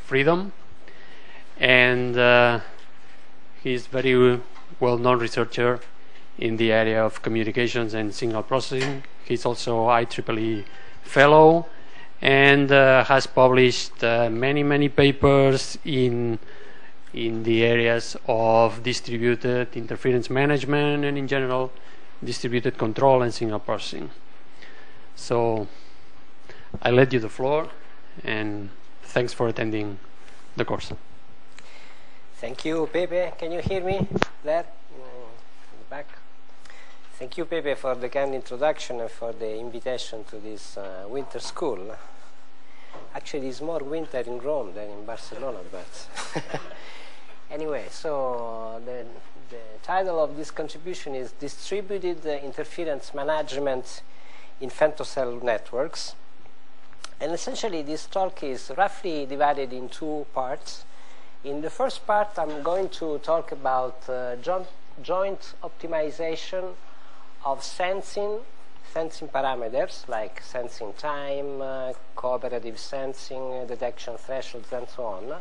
freedom, and he's very well-known researcher in the area of communications and signal processing. He's also IEEE fellow and has published many papers in the areas of distributed interference management and in general distributed control and signal processing. So I let you the floor, and thanks for attending the course. Thank you, Pepe. Can you hear me there in the back? Thank you, Pepe, for the kind introduction and for the invitation to this winter school. Actually, it's more winter in Rome than in Barcelona, but anyway, so the title of this contribution is Distributed Interference Management in Femtocell Networks. And essentially, this talk is roughly divided in two parts. In the first part, I'm going to talk about joint optimization of sensing parameters like sensing time, cooperative sensing, detection thresholds, and so on,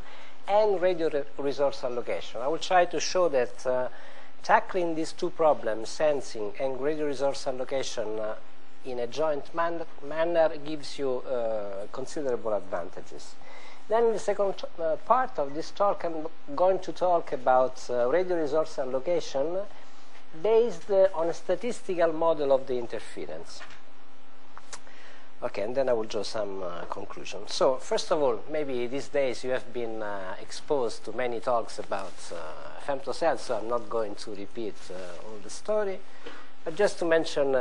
and radio resource allocation. I will try to show that tackling these two problems, sensing and radio resource allocation, in a joint manner gives you considerable advantages. Then in the second part of this talk, I'm going to talk about radio resource allocation based on a statistical model of the interference. Okay, and then I will draw some conclusions. So first of all, maybe these days you have been exposed to many talks about femtocell, so I'm not going to repeat all the story, but just to mention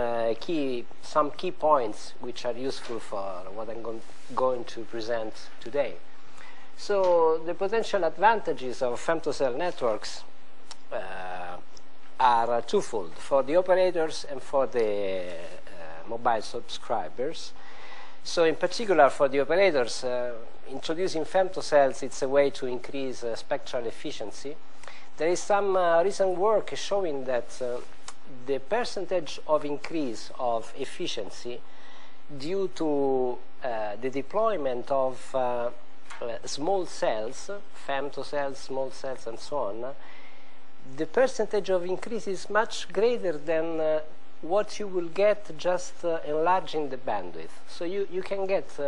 some key points which are useful for what I'm going to present today. So the potential advantages of femtocell networks are twofold, for the operators and for the mobile subscribers. So in particular for the operators, introducing femtocells, it's a way to increase spectral efficiency. There is some recent work showing that the percentage of increase of efficiency due to the deployment of small cells, femtocells, small cells, and so on, the percentage of increase is much greater than what you will get just enlarging the bandwidth. So you can get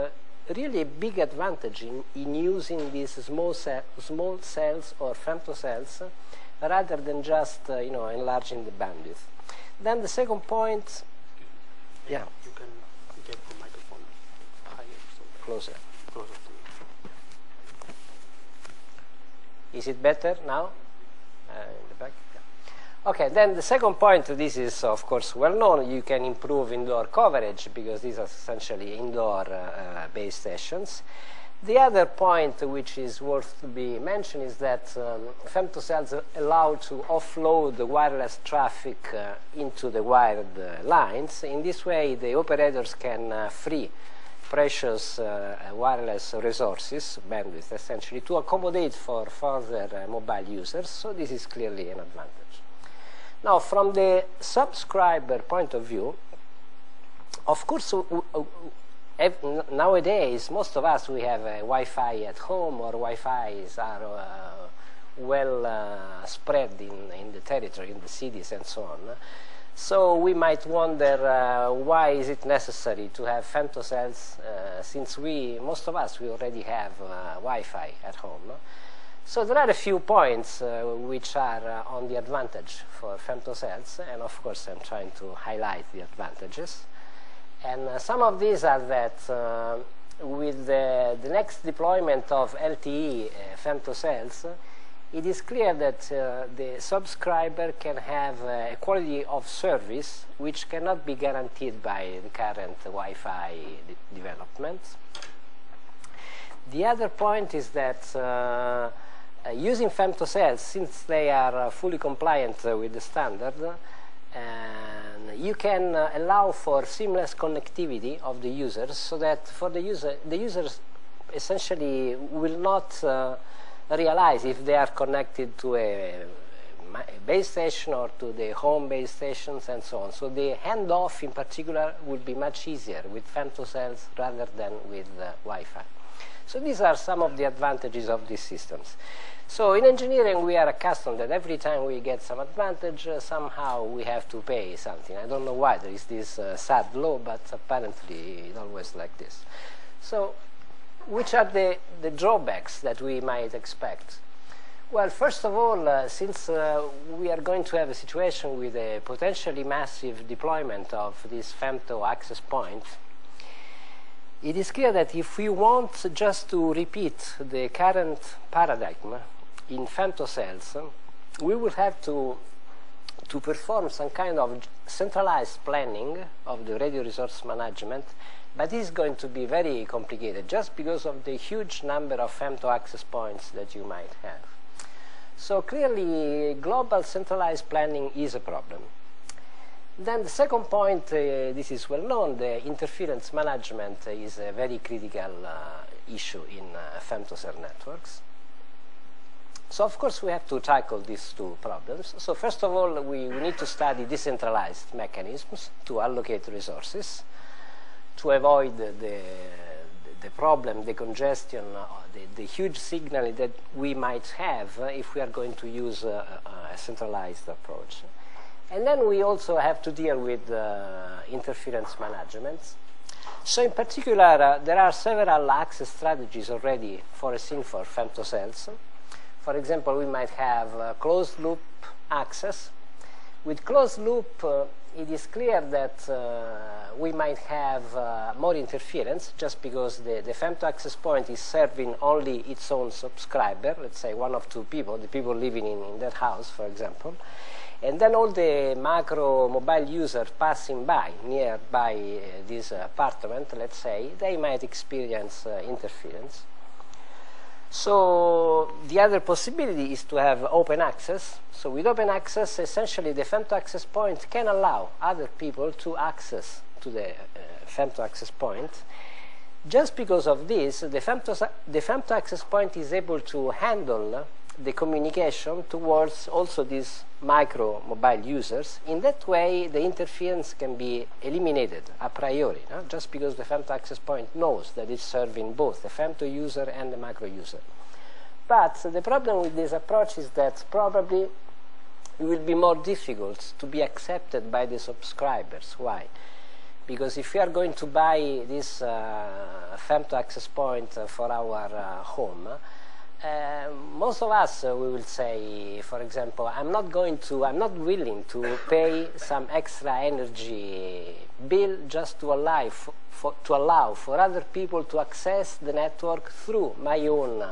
really a big advantage in using these small cells or femtocells rather than just enlarging the bandwidth. Then the second point, yeah. You can get the microphone higher, so closer. Closer to me. Is it better now? In the back? Yeah. Okay, then the second point, this is of course well known, you can improve indoor coverage because these are essentially indoor base stations. The other point which is worth to be mentioned is that femtocells allow to offload the wireless traffic into the wired lines. In this way, the operators can free precious wireless resources, bandwidth essentially, to accommodate for further mobile users. So this is clearly an advantage. Now, from the subscriber point of view, of course, nowadays, most of us, we have Wi-Fi at home, or Wi-Fis are well spread in the territory, in the cities, and so on. So we might wonder why is it necessary to have femtocells since most of us, we already have Wi-Fi at home. So there are a few points which are on the advantage for femtocells, and of course I'm trying to highlight the advantages. And some of these are that with the next deployment of LTE femtocells, it is clear that the subscriber can have a quality of service which cannot be guaranteed by the current Wi-Fi development. The other point is that using femtocells, since they are fully compliant with the standard, and you can allow for seamless connectivity of the users, so that for the users essentially will not realize if they are connected to a base station or to the home base stations and so on. So the handoff in particular would be much easier with femtocells rather than with Wi-Fi. So these are some of the advantages of these systems. So in engineering, we are accustomed that every time we get some advantage, somehow we have to pay something. I don't know why there is this sad law, but apparently it's always like this. So which are the drawbacks that we might expect? Well, first of all, since we are going to have a situation with a potentially massive deployment of this femto-access point, it is clear that if we want just to repeat the current paradigm in femtocells, we will have to perform some kind of centralized planning of the radio resource management, but this is going to be very complicated just because of the huge number of femto-access points that you might have. So clearly, global centralized planning is a problem. Then the second point, this is well known, the interference management is a very critical issue in femtocell networks. So of course we have to tackle these two problems. So first of all, we need to study decentralized mechanisms to allocate resources, to avoid the problem, the congestion, the huge signal that we might have if we are going to use a centralized approach. And then we also have to deal with interference management. So in particular, there are several access strategies already foreseen for femtocells. For example, we might have closed loop access. With closed loop, it is clear that we might have more interference just because the femto-access point is serving only its own subscriber, let's say one of two people, the people living in that house, for example. And then all the macro mobile users passing by, nearby this apartment, let's say, they might experience interference. So the other possibility is to have open access. So with open access, essentially the femto-access point can allow other people to access to the femto-access point. Just because of this, the femto-access point is able to handle the communication towards also these micro mobile users. In that way, the interference can be eliminated a priori, no? Just because the femto-access point knows that it's serving both the femto user and the macro user. But the problem with this approach is that probably it will be more difficult to be accepted by the subscribers. Why? Because if we are going to buy this femto-access point for our home, most of us we will say, for example, I'm not willing to pay some extra energy bill just to allow for other people to access the network through my own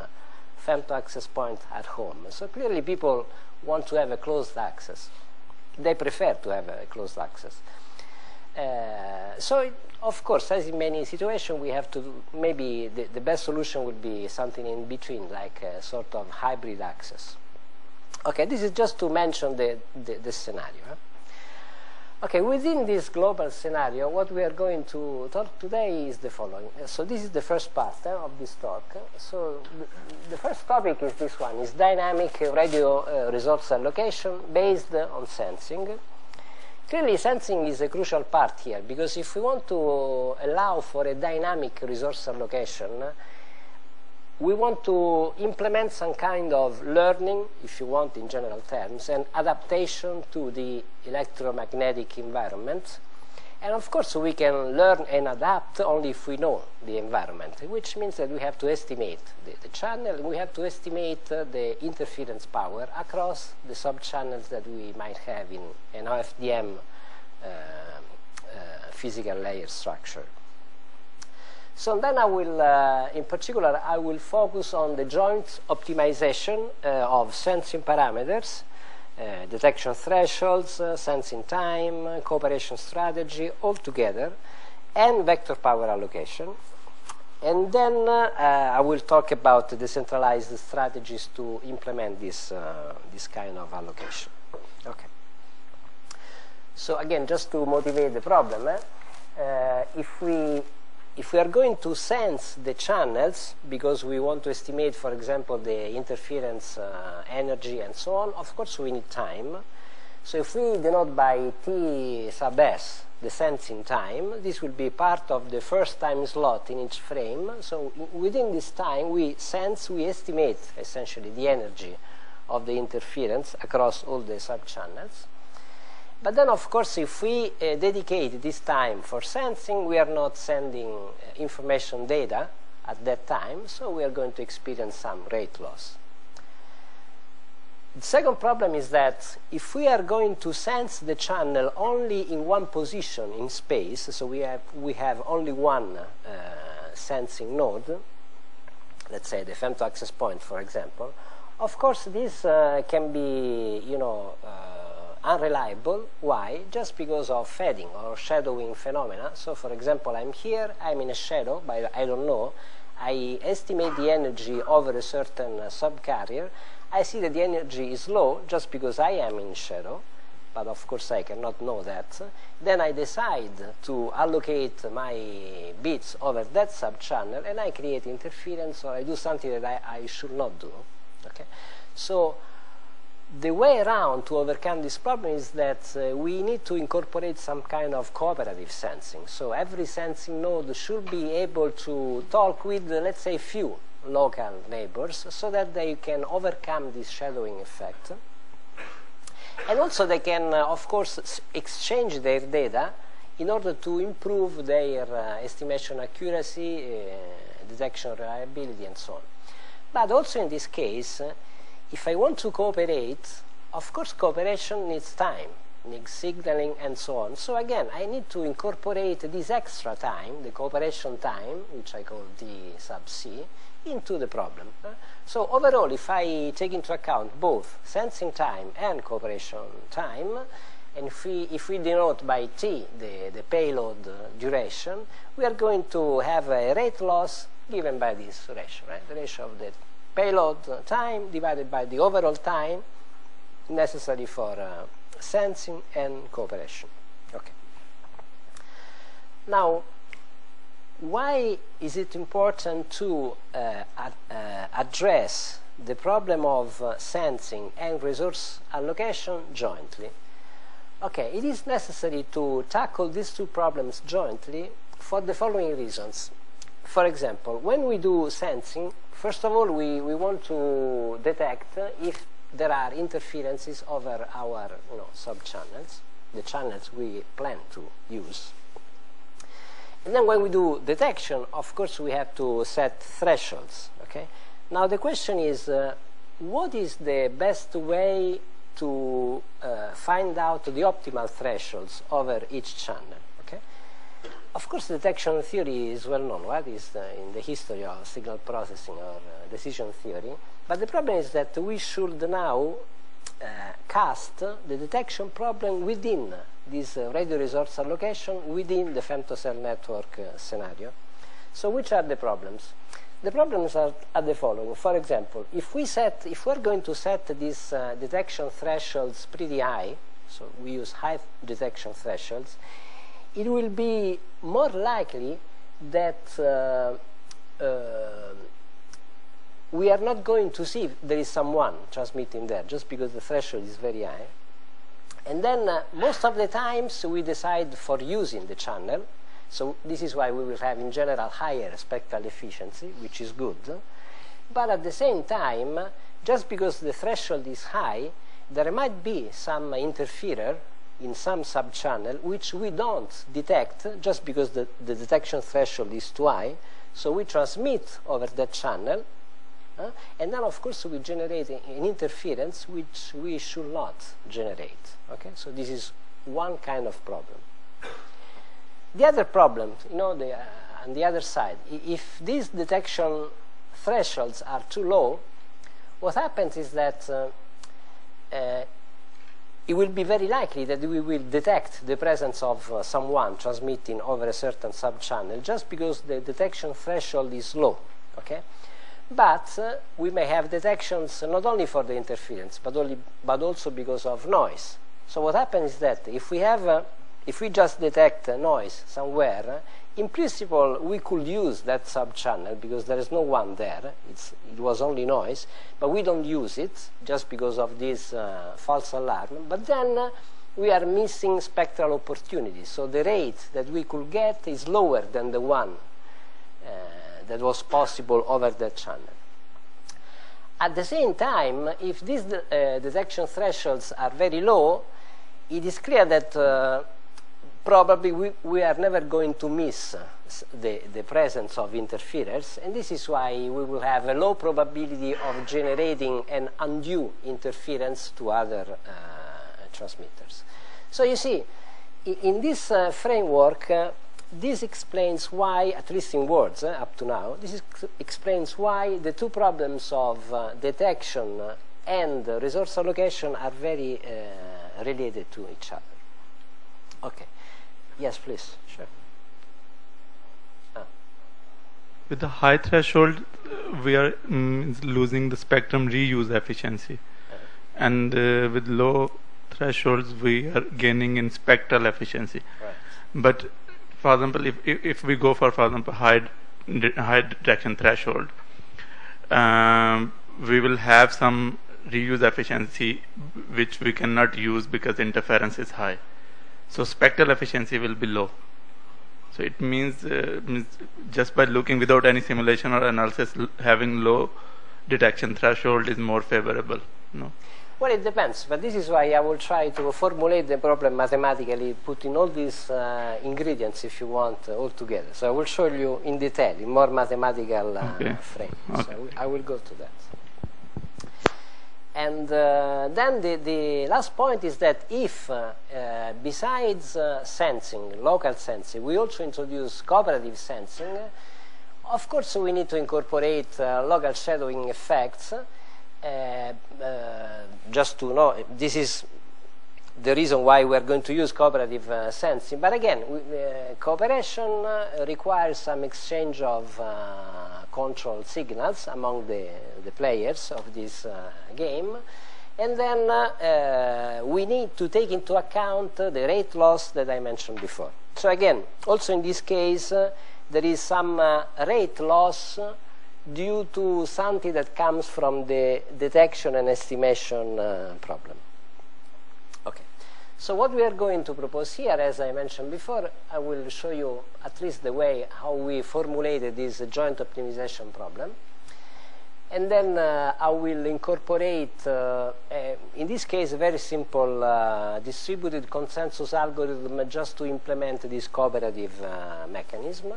femto-access point at home. So clearly people want to have a closed access. They prefer to have a closed access. Of course, as in many situations, we have to, maybe the best solution would be something in between, like a sort of hybrid access. Okay, this is just to mention the scenario. Okay, within this global scenario, what we are going to talk today is the following. So this is the first part of this talk. So the first topic is this one, is dynamic radio resource allocation based on sensing. Clearly, sensing is a crucial part here, because if we want to allow for a dynamic resource allocation, we want to implement some kind of learning, if you want in general terms, and adaptation to the electromagnetic environment. And of course, we can learn and adapt only if we know the environment, which means that we have to estimate the channel, and we have to estimate the interference power across the sub-channels that we might have in an OFDM physical layer structure. So then I will, in particular, I will focus on the joint optimization of sensing parameters, detection thresholds, sensing time, cooperation strategy, all together, and vector power allocation. And then I will talk about the decentralized strategies to implement this kind of allocation. Okay. So again, just to motivate the problem, if we are going to sense the channels, because we want to estimate, for example, the interference energy and so on, of course we need time. So if we denote by T sub S, the sensing time. This will be part of the first time slot in each frame. So within this time, we estimate essentially the energy of the interference across all the sub-channels. But then, of course, if we dedicate this time for sensing, we are not sending information data at that time, so we are going to experience some rate loss. The second problem is that if we are going to sense the channel only in one position in space, so we have only one sensing node, let's say the femto-access point, for example, of course this can be, unreliable. Why? Just because of fading or shadowing phenomena. So, for example, I'm here, I'm in a shadow, but I don't know. I estimate the energy over a certain subcarrier. I see that the energy is low just because I am in shadow, but of course I cannot know that. Then I decide to allocate my bits over that sub-channel, and I create interference, or I do something that I should not do. Okay? So the way around to overcome this problem is that we need to incorporate some kind of cooperative sensing. So every sensing node should be able to talk with, let's say, few local neighbors, so that they can overcome this shadowing effect. And also they can, of course, exchange their data in order to improve their estimation accuracy, detection reliability, and so on. But also in this case, if I want to cooperate, of course cooperation needs time, needs signaling, and so on. So again, I need to incorporate this extra time, the cooperation time, which I call D sub C, into the problem. So overall, if I take into account both sensing time and cooperation time, and if we denote by T the payload duration, we are going to have a rate loss given by this ratio, right? The ratio of the payload time divided by the overall time necessary for sensing and cooperation. Okay. Now, why is it important to address the problem of sensing and resource allocation jointly? Okay, it is necessary to tackle these two problems jointly for the following reasons. For example, when we do sensing, first of all, we want to detect if there are interferences over our sub-channels, the channels we plan to use. And then when we do detection, of course, we have to set thresholds. Okay? Now the question is, what is the best way to find out the optimal thresholds over each channel? Okay? Of course, detection theory is well known. What is in the history of signal processing or decision theory? But the problem is that we should now cast the detection problem within this radio resource allocation within the femtocell network scenario. So which are the problems? The problems are the following. For example, if we're going to set these detection thresholds pretty high, so we use high detection thresholds, it will be more likely that we are not going to see if there is someone transmitting there, just because the threshold is very high. And then most of the times we decide for using the channel. So this is why we will have in general higher spectral efficiency, which is good. But at the same time, just because the threshold is high, there might be some interferer in some sub-channel which we don't detect just because the detection threshold is too high. So we transmit over that channel, and then of course we generate an interference which we should not generate. Okay? So this is one kind of problem. The other problem, on the other side, if these detection thresholds are too low, what happens is that it will be very likely that we will detect the presence of someone transmitting over a certain sub-channel just because the detection threshold is low. Okay? But we may have detections not only for the interference, but also because of noise. So what happens is that if we just detect noise somewhere, in principle we could use that sub-channel because there is no one there. It was only noise, but we don't use it just because of this false alarm. But then we are missing spectral opportunities. So the rate that we could get is lower than the one that was possible over that channel. At the same time, if these detection thresholds are very low, it is clear that probably we are never going to miss the presence of interferers, and this is why we will have a low probability of generating an undue interference to other transmitters. So you see, in this framework, this explains why, at least in words up to now, this explains why the two problems of detection and resource allocation are very related to each other. Okay. Yes, please. Sure. With the high threshold, we are losing the spectrum reuse efficiency. And with low thresholds, we are gaining in spectral efficiency. Right. But for example, if we go for example, high detection threshold, we will have some reuse efficiency which we cannot use because interference is high. So spectral efficiency will be low. So it means just by looking without any simulation or analysis, having low detection threshold is more favorable. No? Well, it depends, but this is why I will try to formulate the problem mathematically, putting all these ingredients, if you want, all together. So I will show you in detail, in more mathematical frame. Okay. So I will go to that. And then the last point is that if, besides sensing, local sensing, we also introduce cooperative sensing, of course we need to incorporate local shadowing effects. Just to know, this is the reason why we are going to use cooperative sensing. But again, cooperation requires some exchange of control signals among the players of this game. And then we need to take into account the rate loss that I mentioned before. So again, also in this case, there is some rate loss due to something that comes from the detection and estimation problem. Okay, so what we are going to propose here, as I mentioned before, I will show you at least the way how we formulated this joint optimization problem. And then I will incorporate, in this case, a very simple distributed consensus algorithm just to implement this cooperative mechanism.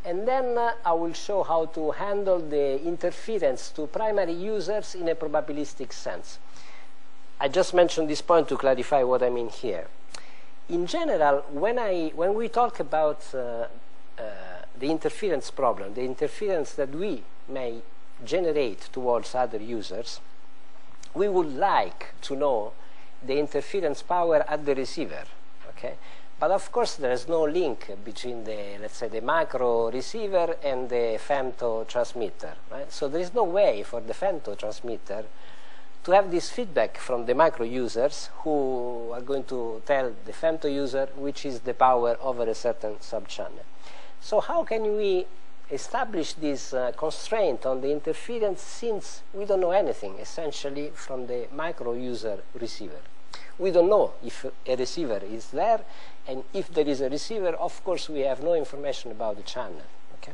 And then I will show how to handle the interference to primary users in a probabilistic sense. I just mentioned this point to clarify what I mean here. In general, when we talk about the interference problem, the interference that we may generate towards other users, we would like to know the interference power at the receiver. Okay? But of course, there is no link between the, let's say, the macro receiver and the femto transmitter. Right? So there is no way for the femto transmitter to have this feedback from the macro users who are going to tell the femto user which is the power over a certain subchannel. So how can we establish this constraint on the interference since we don't know anything, essentially, from the macro user receiver? We don't know if a receiver is there, and if there is a receiver, of course, we have no information about the channel. Okay?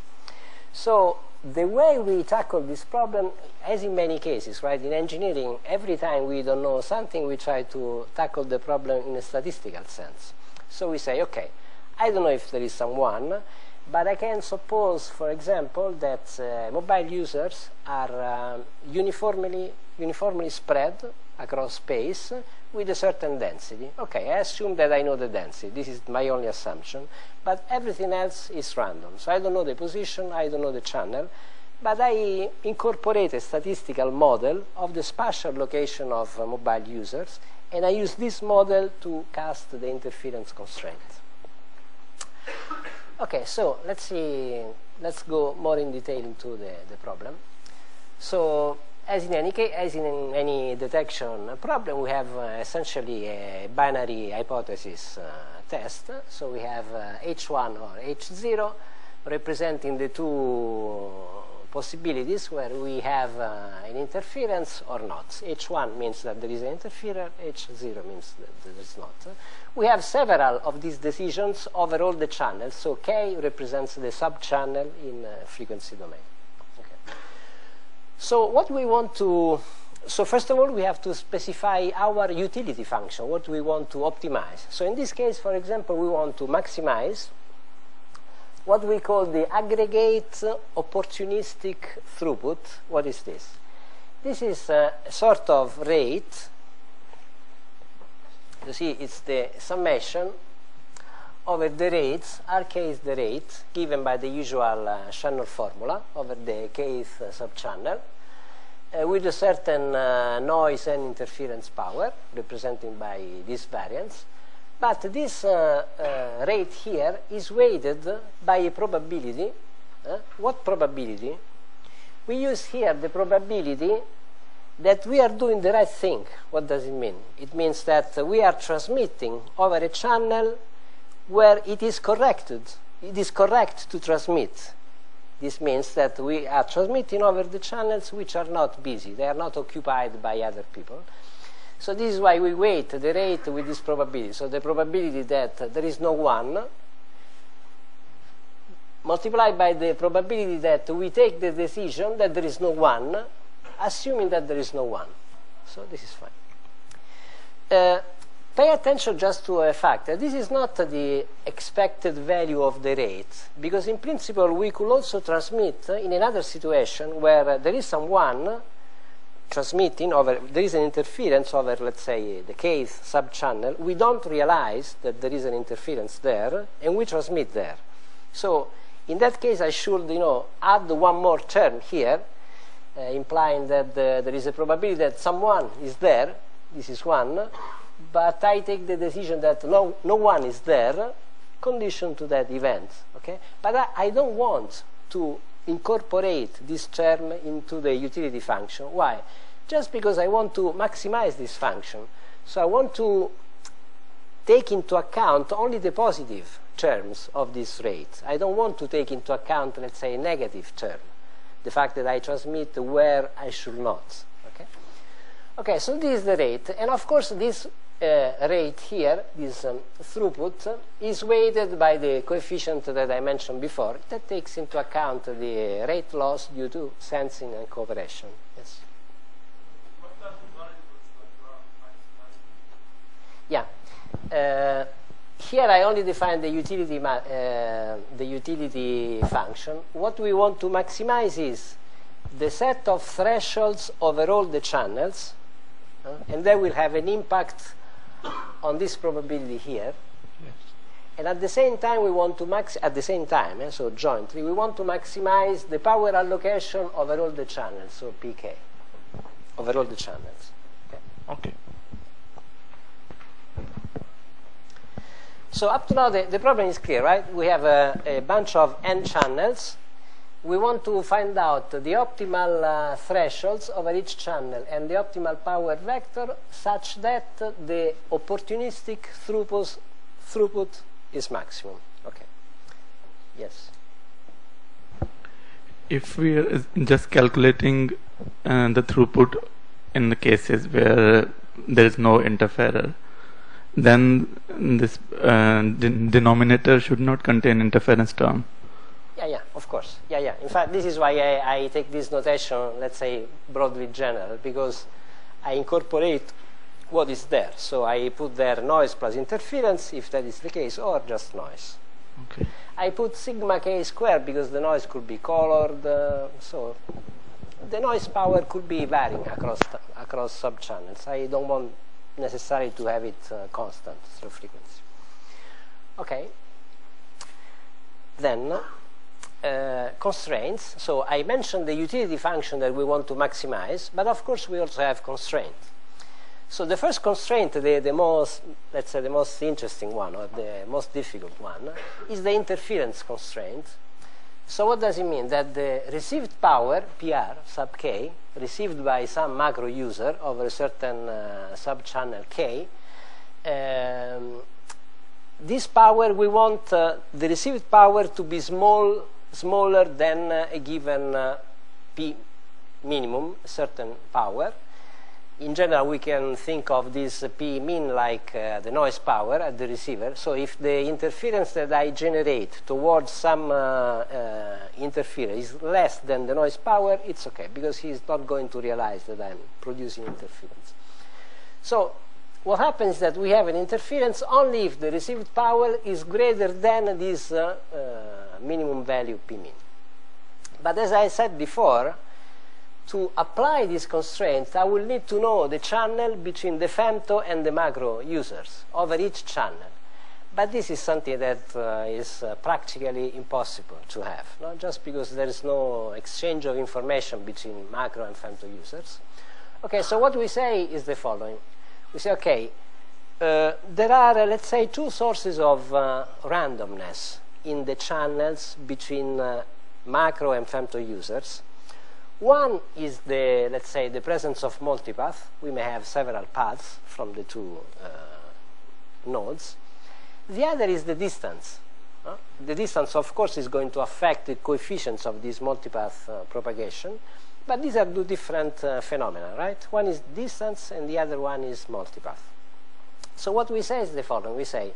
So the way we tackle this problem, as in many cases, right, in engineering, every time we don't know something, we try to tackle the problem in a statistical sense. So we say, okay, I don't know if there is someone, but I can suppose, for example, that mobile users are uniformly spread across space with a certain density. Okay, I assume that I know the density. This is my only assumption. But everything else is random. So I don't know the position, I don't know the channel, but I incorporate a statistical model of the spatial location of mobile users, and I use this model to cast the interference constraint. Okay, so let's go more in detail into the problem. So as in any detection problem, we have essentially a binary hypothesis test. So we have H1 or H0 representing the two possibilities where we have an interference or not. H1 means that there is an interferer, H0 means that there is not. We have several of these decisions over all the channels, so K represents the sub-channel in frequency domain. Okay. So what we want to, so first of all we have to specify our utility function, what we want to optimize. So in this case, for example, we want to maximize what we call the aggregate opportunistic throughput. What is this? This is a sort of rate. You see, it's the summation over the rates. Rk is the rate given by the usual channel formula over the kth subchannel with a certain noise and interference power represented by this variance. But this rate here is weighted by a probability. What probability? We use here the probability that we are doing the right thing. What does it mean? It means that we are transmitting over a channel where it is corrected. It is correct to transmit. This means that we are transmitting over the channels which are not busy. They are not occupied by other people. So this is why we weight the rate with this probability. So the probability that there is no one multiplied by the probability that we take the decision that there is no one, assuming that there is no one. So this is fine. Pay attention just to a fact. This is not the expected value of the rate, because in principle we could also transmit in another situation where there is someone transmitting over, there is an interference over, let's say, the kth subchannel. We don't realize that there is an interference there, and we transmit there. So in that case, I should, add one more term here, implying that there is a probability that someone is there. This is one, but I take the decision that no one is there, condition to that event. Okay, but I don't want to incorporate this term into the utility function. Why? Just because I want to maximize this function. So I want to take into account only the positive terms of this rate. I don't want to take into account, let's say, a negative term, the fact that I transmit where I should not. Okay, okay, so this is the rate. And of course, this rate here, this throughput, is weighted by the coefficient that I mentioned before that takes into account the rate loss due to sensing and cooperation. Yes. Yeah. Here I only define the utility function. What we want to maximize is the set of thresholds over all the channels, and that will have an impact on this probability here. Yes. And at the same time, we want to so jointly, we want to maximize the power allocation over all the channels, so PK, over all the channels. Okay. Okay. So up to now, the problem is clear, right? We have a bunch of n channels. We want to find out the optimal thresholds over each channel and the optimal power vector such that the opportunistic throughput is maximum. Okay. Yes. If we are just calculating the throughput in the cases where there is no interferer, then this denominator should not contain interference term. Yeah, of course. Yeah. In fact, this is why I take this notation, let's say, broadly general, because I incorporate what is there. So I put there noise plus interference, if that is the case, or just noise. Okay. I put sigma k squared because the noise could be colored. So the noise power could be varying across sub-channels. I don't want necessarily to have it constant through frequency. Okay. Then constraints. So I mentioned the utility function that we want to maximize, but of course we also have constraints. So the first constraint, the most, let's say, the most interesting one or the most difficult one, is the interference constraint. So what does it mean? That the received power, PR sub k, received by some macro user over a certain sub-channel k, this power, we want the received power to be smaller than a given P minimum, a certain power. In general, we can think of this P min like the noise power at the receiver. So if the interference that I generate towards some interferer is less than the noise power, it's okay, because he's not going to realize that I'm producing interference. So what happens is that we have an interference only if the received power is greater than this minimum value P min. But as I said before, to apply this constraint, I will need to know the channel between the femto and the macro users over each channel. But this is something that is practically impossible to have, not just because there is no exchange of information between macro and femto users. Okay, so what we say is the following. We say, okay, there are, let's say, two sources of randomness in the channels between macro and femto users. One is the, let's say, the presence of multipath. We may have several paths from the two nodes. The other is the distance. The distance, of course, is going to affect the coefficients of this multipath propagation. But these are two different phenomena, right? One is distance and the other one is multipath. So what we say is the following. We say,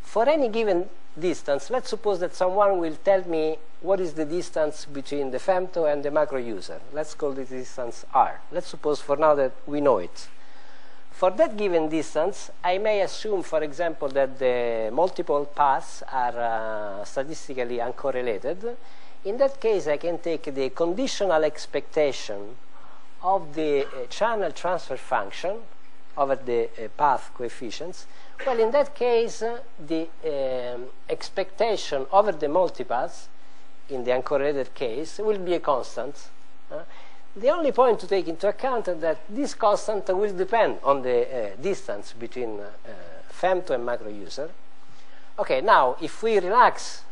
for any given distance, let's suppose that someone will tell me what is the distance between the femto and the macro user. Let's call the distance R. Let's suppose for now that we know it. For that given distance, I may assume, for example, that the multiple paths are statistically uncorrelated. In that case, I can take the conditional expectation of the channel transfer function over the path coefficients. Well, in that case, the expectation over the multipaths, in the uncorrelated case, will be a constant. The only point to take into account is that this constant will depend on the distance between femto and macro user. Okay, now, if we relax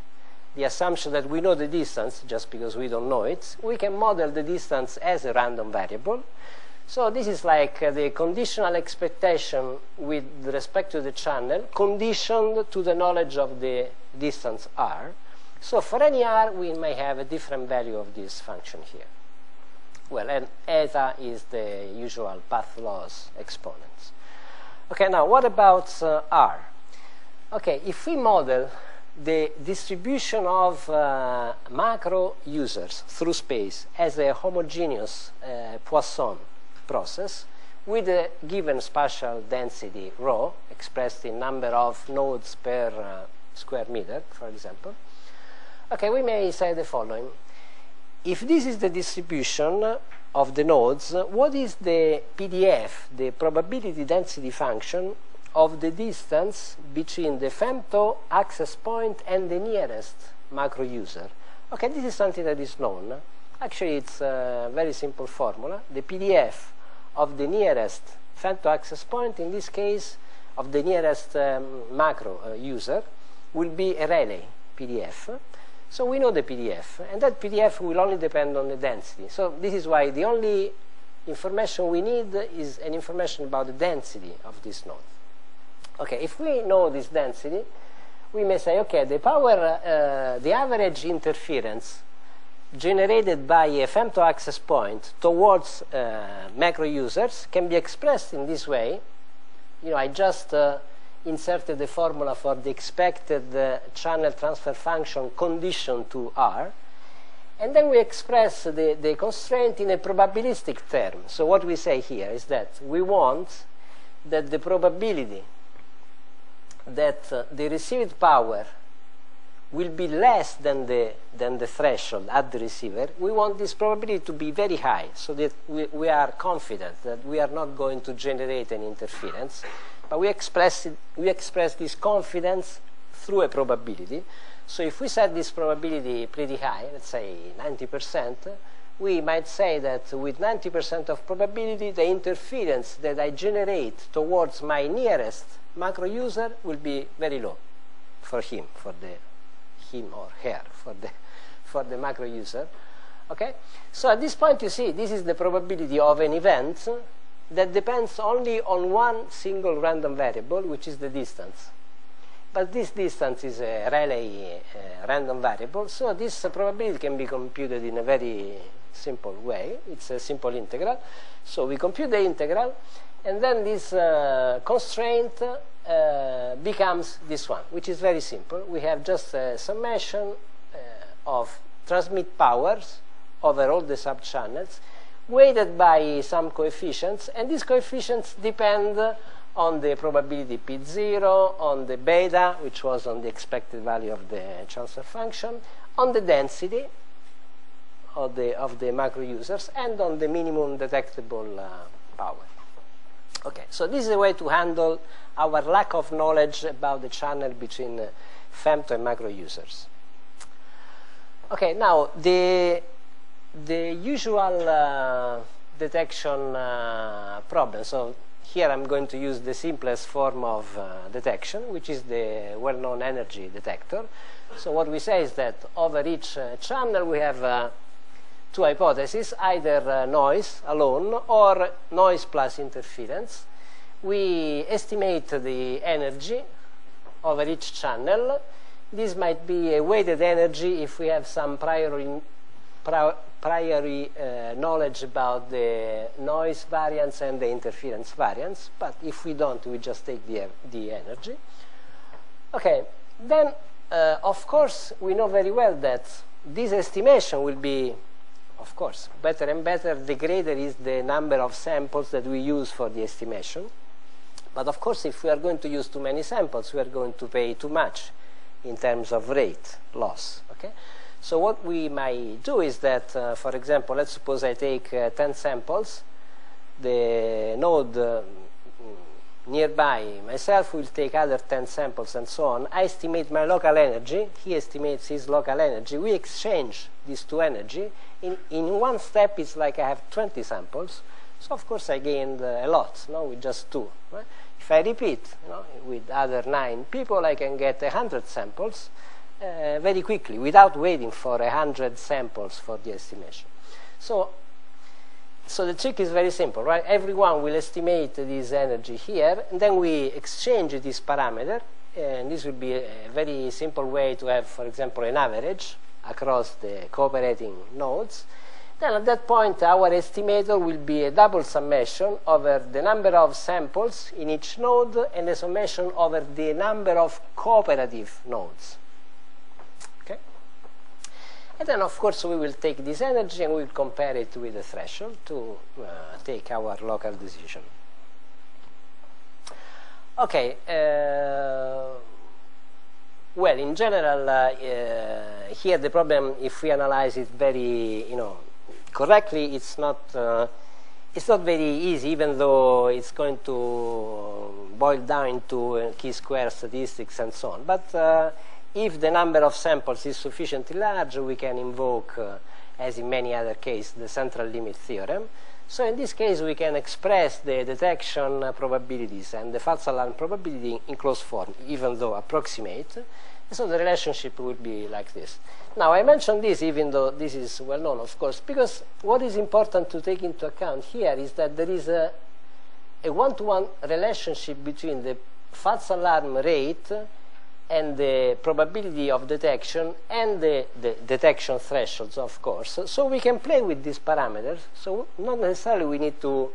the assumption that we know the distance, just because we don't know it, we can model the distance as a random variable. So this is like the conditional expectation with respect to the channel, conditioned to the knowledge of the distance R. So for any R, we may have a different value of this function here. Well, and eta is the usual path loss exponents. Okay, now what about R? Okay, if we model the distribution of macro users through space as a homogeneous Poisson process with a given spatial density ρ expressed in number of nodes per square meter, for example. Okay, we may say the following. If this is the distribution of the nodes, what is the PDF, the probability density function of the distance between the femto access point and the nearest macro user? Okay, this is something that is known. Actually, it's a very simple formula. The PDF of the nearest femto access point, in this case, of the nearest macro user, will be a Rayleigh PDF. So we know the PDF, and that PDF will only depend on the density. So this is why the only information we need is an information about the density of this node. Okay, if we know this density, we may say, okay, the power, the average interference generated by a femto access point towards macro users can be expressed in this way. You know, I just inserted the formula for the expected channel transfer function conditioned to R, and then we express the constraint in a probabilistic term. So what we say here is that we want that the probability that the received power will be less than the threshold at the receiver. We want this probability to be very high, so that we are confident that we are not going to generate an interference. But we express this confidence through a probability. So if we set this probability pretty high, let's say 90%, we might say that with 90% of probability, the interference that I generate towards my nearest macro user will be very low for him, or her, for the macro user. Okay? So at this point, you see, this is the probability of an event that depends only on one single random variable, which is the distance. But this distance is a Rayleigh random variable, so this probability can be computed in a very simple way. It's a simple integral. So we compute the integral, and then this constraint becomes this one, which is very simple. We have just a summation of transmit powers over all the sub-channels, weighted by some coefficients, and these coefficients depend on the probability P0, on the beta, which was on the expected value of the transfer function, on the density of the macro users, and on the minimum detectable power. Okay, so this is a way to handle our lack of knowledge about the channel between femto and macro users. Okay, now the usual detection problem. So here I'm going to use the simplest form of detection, which is the well-known energy detector. So what we say is that over each channel we have two hypotheses, either noise alone or noise plus interference. We estimate the energy over each channel. This might be a weighted energy if we have some priori knowledge about the noise variance and the interference variance, but if we don't, we just take the energy. Okay, then of course we know very well that this estimation will be, of course, better and better the greater is the number of samples that we use for the estimation. But of course, if we are going to use too many samples, we are going to pay too much in terms of rate loss. Okay? So what we might do is that, for example, let's suppose I take 10 samples. The node nearby myself will take other 10 samples and so on. I estimate my local energy. He estimates his local energy. We exchange these two energy. In one step, it's like I have 20 samples. So of course I gained a lot, no, with just two. Right? If I repeat, with other 9 people, I can get 100 samples very quickly without waiting for 100 samples for the estimation. So the trick is very simple, right? Everyone will estimate this energy here, and then we exchange this parameter, and this will be a very simple way to have, for example, an average across the cooperating nodes. Then at that point, our estimator will be a double summation over the number of samples in each node and a summation over the number of cooperative nodes. Okay? And then, of course, we will take this energy and we will compare it with the threshold to take our local decision. Okay. Well, in general, here the problem, if we analyze it very, correctly, it's not very easy, even though it's going to boil down to chi-square statistics and so on. But if the number of samples is sufficiently large, we can invoke, as in many other cases, the central limit theorem. So in this case, we can express the detection probabilities and the false alarm probability in closed form, even though approximate. So the relationship would be like this. Now, I mentioned this, even though this is well known, of course, because what is important to take into account here is that there is a one-to-one relationship between the false alarm rate and the probability of detection and the detection thresholds, of course. So we can play with these parameters. So not necessarily we need to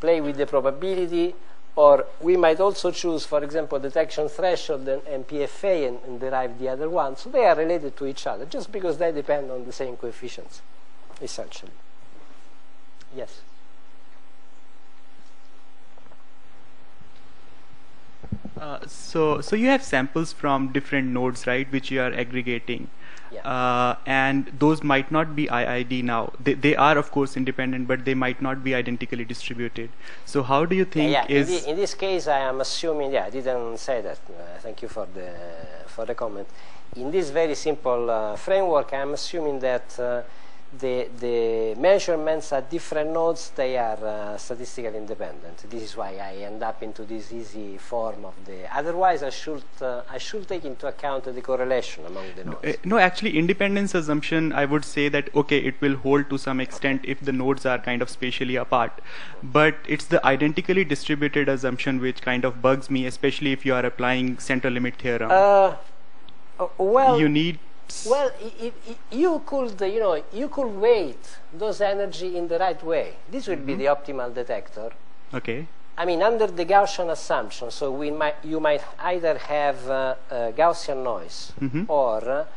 play with the probability, or we might also choose, for example, detection threshold and PFA and derive the other one. So they are related to each other, just because they depend on the same coefficients, essentially. Yes? So you have samples from different nodes, right, which you are aggregating. Yeah. And those might not be IID now. They are, of course, independent, but they might not be identically distributed. So how do you think in this case, I am assuming, I didn't say that. Thank you for the comment. In this very simple framework, I am assuming that the measurements at different nodes, they are statistically independent. This is why I end up into this easy form of the. Otherwise, I should take into account the correlation among the nodes. No, actually, independence assumption, I would say that okay, it will hold to some extent if the nodes are kind of spatially apart. But it's the identically distributed assumption which kind of bugs me, especially if you are applying central limit theorem. Well, you need shifts? Well, you could, you could weight those energy in the right way. This would be the optimal detector. Okay. I mean, under the Gaussian assumption, so you might either have a Gaussian noise or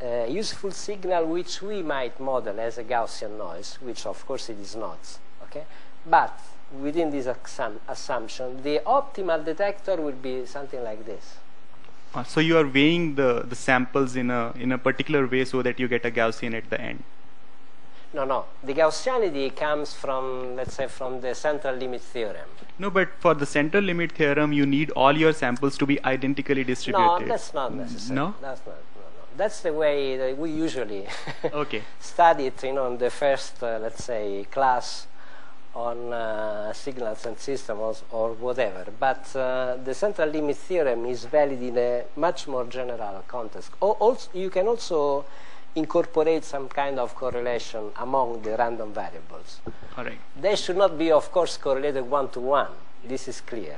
a useful signal which we might model as a Gaussian noise, which of course it is not. Okay, but within this assumption, the optimal detector will be something like this. So you are weighing the samples in a particular way so that you get a Gaussian at the end. No. The Gaussianity comes from, let's say, from the central limit theorem. No, but for the central limit theorem, you need all your samples to be identically distributed. No, that's not necessary. No? That's not. That's the way that we usually study it, in the first, let's say, class on signals and systems or whatever. But the central limit theorem is valid in a much more general context. Also, you can also incorporate some kind of correlation among the random variables. Correct. They should not be, of course, correlated one-to-one. This is clear.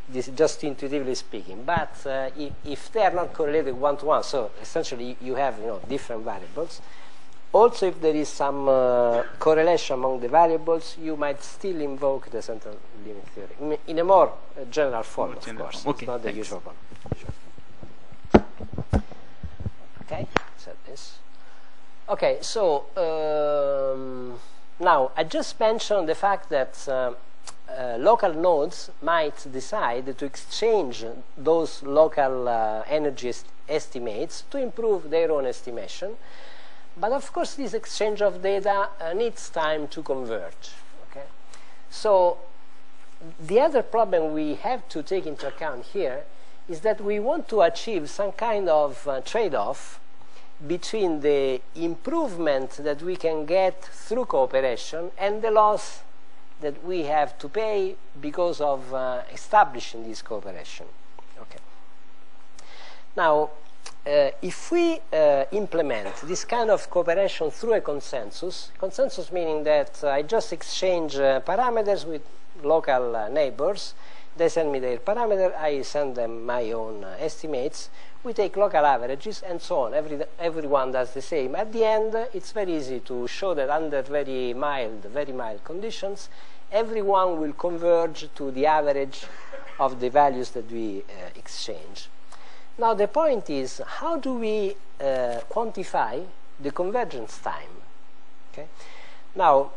This is just intuitively speaking. But if they are not correlated one-to-one, so essentially you have different variables. Also, if there is some correlation among the variables, you might still invoke the central limit theory in a more general form, of course. Okay, it's not the usual one. Sure. Okay, so this. Okay, so now I just mentioned the fact that local nodes might decide to exchange those local energy estimates to improve their own estimation. But of course, this exchange of data needs time to converge. Okay? So the other problem we have to take into account here is that we want to achieve some kind of trade-off between the improvement that we can get through cooperation and the loss that we have to pay because of establishing this cooperation. Okay. Now, if we implement this kind of cooperation through a consensus meaning that I just exchange parameters with local neighbors, they send me their parameter, I send them my own estimates, we take local averages and so on, everyone does the same. At the end, it's very easy to show that under very mild conditions, everyone will converge to the average of the values that we exchange. Now the point is, how do we quantify the convergence time? Okay? Now,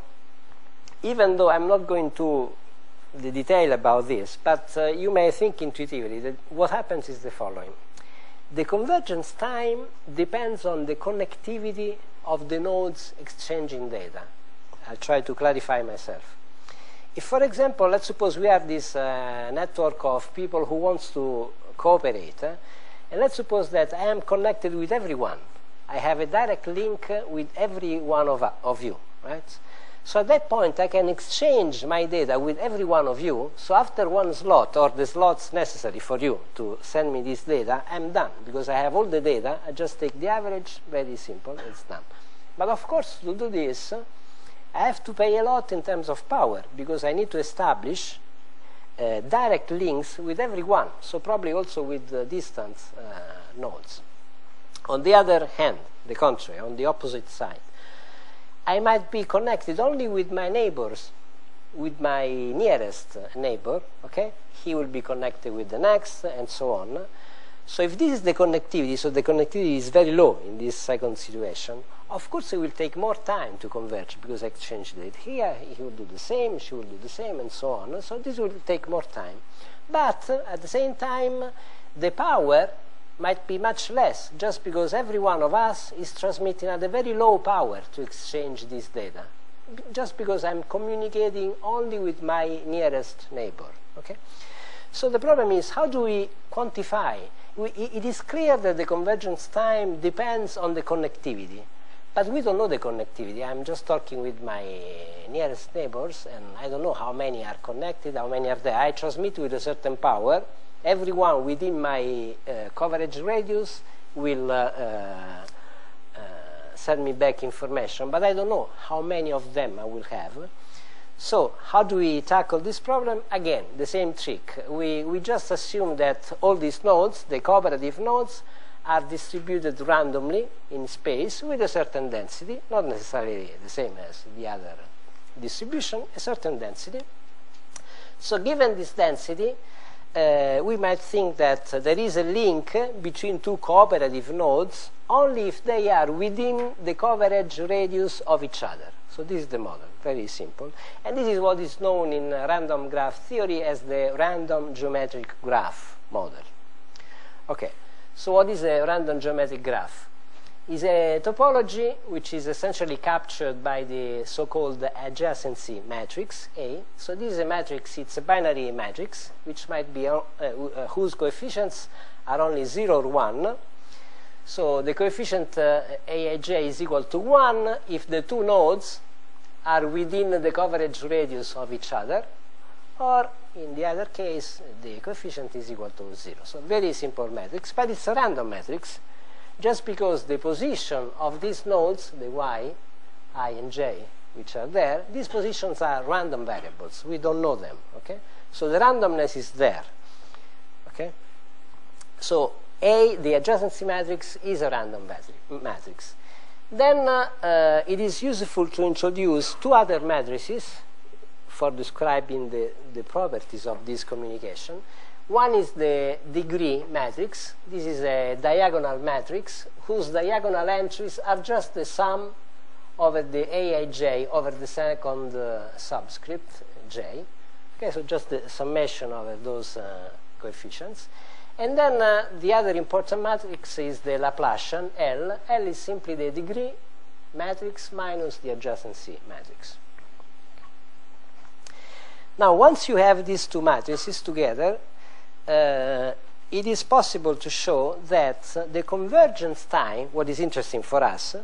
even though I'm not going to the detail about this, but you may think intuitively that what happens is the following. The convergence time depends on the connectivity of the nodes exchanging data. I'll try to clarify myself. If, for example, let's suppose we have this network of people who wants to cooperate, and let's suppose that I am connected with everyone. I have a direct link with every one of you, right? So at that point, I can exchange my data with every one of you. So after one slot, or the slots necessary for you to send me this data, I'm done. Because I have all the data, I just take the average, very simple, it's done. But of course, to do this, I have to pay a lot in terms of power, because I need to establish direct links with everyone, so probably also with distant nodes. On the other hand, the contrary, on the opposite side, I might be connected only with my neighbors, with my nearest neighbor, okay? He will be connected with the next, and so on. So if this is the connectivity, so the connectivity is very low in this second situation, of course it will take more time to converge, because I exchange data here, he will do the same, she will do the same, and so on. So this will take more time. But at the same time, the power might be much less, just because every one of us is transmitting at a very low power to exchange this data, just because I'm communicating only with my nearest neighbor. Okay? So the problem is, how do we quantify? It is clear that the convergence time depends on the connectivity, but we don't know the connectivity. I'm just talking with my nearest neighbors, and I don't know how many are connected, how many are there. I transmit with a certain power. Everyone within my coverage radius will send me back information, but I don't know how many of them I will have. So how do we tackle this problem? Again, the same trick. We just assume that all these nodes, the cooperative nodes, are distributed randomly in space with a certain density, not necessarily the same as the other distribution, a certain density. So given this density, we might think that there is a link between two cooperative nodes only if they are within the coverage radius of each other. So this is the model, very simple. And this is what is known in random graph theory as the random geometric graph model. Okay, so what is a random geometric graph? It's a topology which is essentially captured by the so-called adjacency matrix A. So this is a matrix, it's a binary matrix, which might be whose coefficients are only 0 or 1. So the coefficient Aij is equal to 1 if the two nodes are within the coverage radius of each other, or in the other case, the coefficient is equal to 0. So very simple matrix, but it's a random matrix, just because the position of these nodes, the y, I, and j, which are there, these positions are random variables. We don't know them, okay? So the randomness is there, okay? So A, the adjacency matrix, is a random matrix. Then it is useful to introduce two other matrices for describing the properties of this communication. One is the degree matrix. This is a diagonal matrix whose diagonal entries are just the sum over the Aij over the second subscript j. Okay, so just the summation over those coefficients. And then the other important matrix is the Laplacian L. L is simply the degree matrix minus the adjacency matrix. Now, once you have these two matrices together, it is possible to show that the convergence time, what is interesting for us,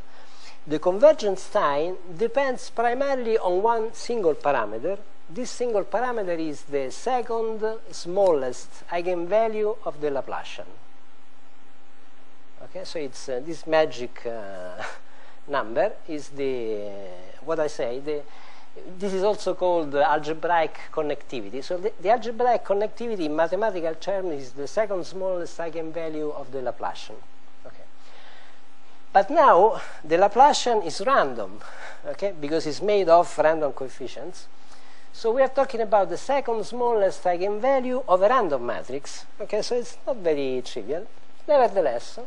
the convergence time depends primarily on one single parameter. This single parameter is the second smallest eigenvalue of the Laplacian. Okay, so it's this magic number is the, what I say, this is also called algebraic connectivity. So the algebraic connectivity in mathematical terms is the second smallest eigenvalue of the Laplacian. Okay. But now the Laplacian is random, okay, because it's made of random coefficients. So we are talking about the second smallest eigenvalue of a random matrix. Okay, so it's not very trivial. Nevertheless,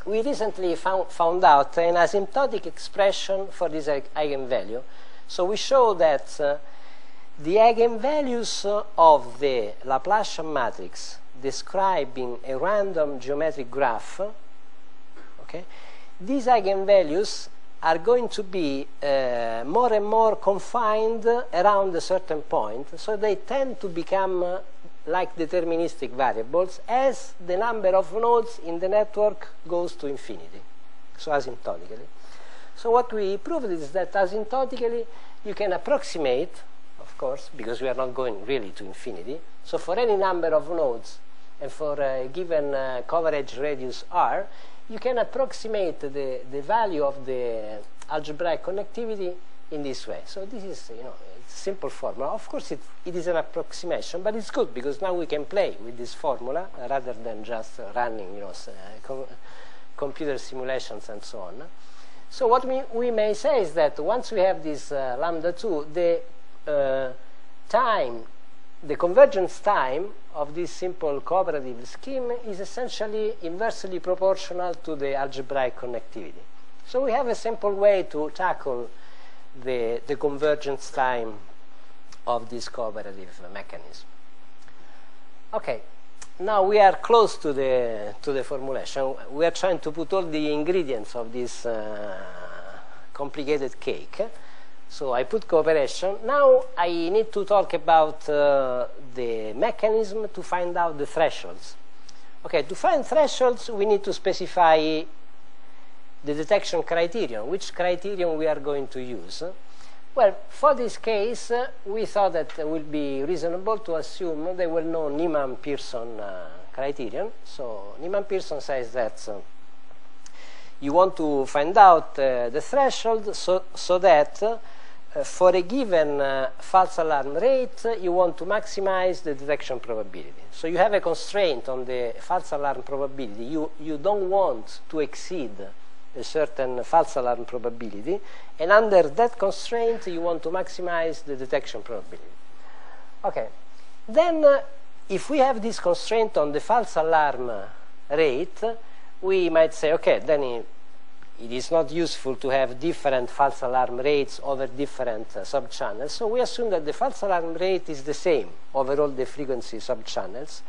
we recently found out an asymptotic expression for this eigenvalue. So we show that the eigenvalues of the Laplacian matrix describing a random geometric graph, okay, these eigenvalues are going to be more and more confined around a certain point, so they tend to become like deterministic variables as the number of nodes in the network goes to infinity, so asymptotically. So what we proved is that asymptotically you can approximate, of course, because we are not going really to infinity, so for any number of nodes and for a given coverage radius R, you can approximate the value of the algebraic connectivity in this way. So this is, it's a simple formula. Of course, it is an approximation, but it's good because now we can play with this formula rather than just running, computer simulations and so on. So what we may say is that once we have this lambda 2, the convergence time of this simple cooperative scheme is essentially inversely proportional to the algebraic connectivity. So we have a simple way to tackle the convergence time of this cooperative mechanism. Okay, now we are close to the formulation. We are trying to put all the ingredients of this complicated cake. So I put cooperation. Now I need to talk about the mechanism to find out the thresholds. Okay, to find thresholds, we need to specify the detection criterion, which criterion we are going to use. Well, for this case, we thought that it would be reasonable to assume the well-known Niemann-Pearson criterion. So Niemann-Pearson says that you want to find out the threshold so that for a given false alarm rate, you want to maximize the detection probability. So you have a constraint on the false alarm probability. You don't want to exceed a certain false alarm probability, and under that constraint, you want to maximize the detection probability. Okay. Then, if we have this constraint on the false alarm rate, we might say, okay, then it is not useful to have different false alarm rates over different subchannels. So we assume that the false alarm rate is the same over all the frequency subchannels.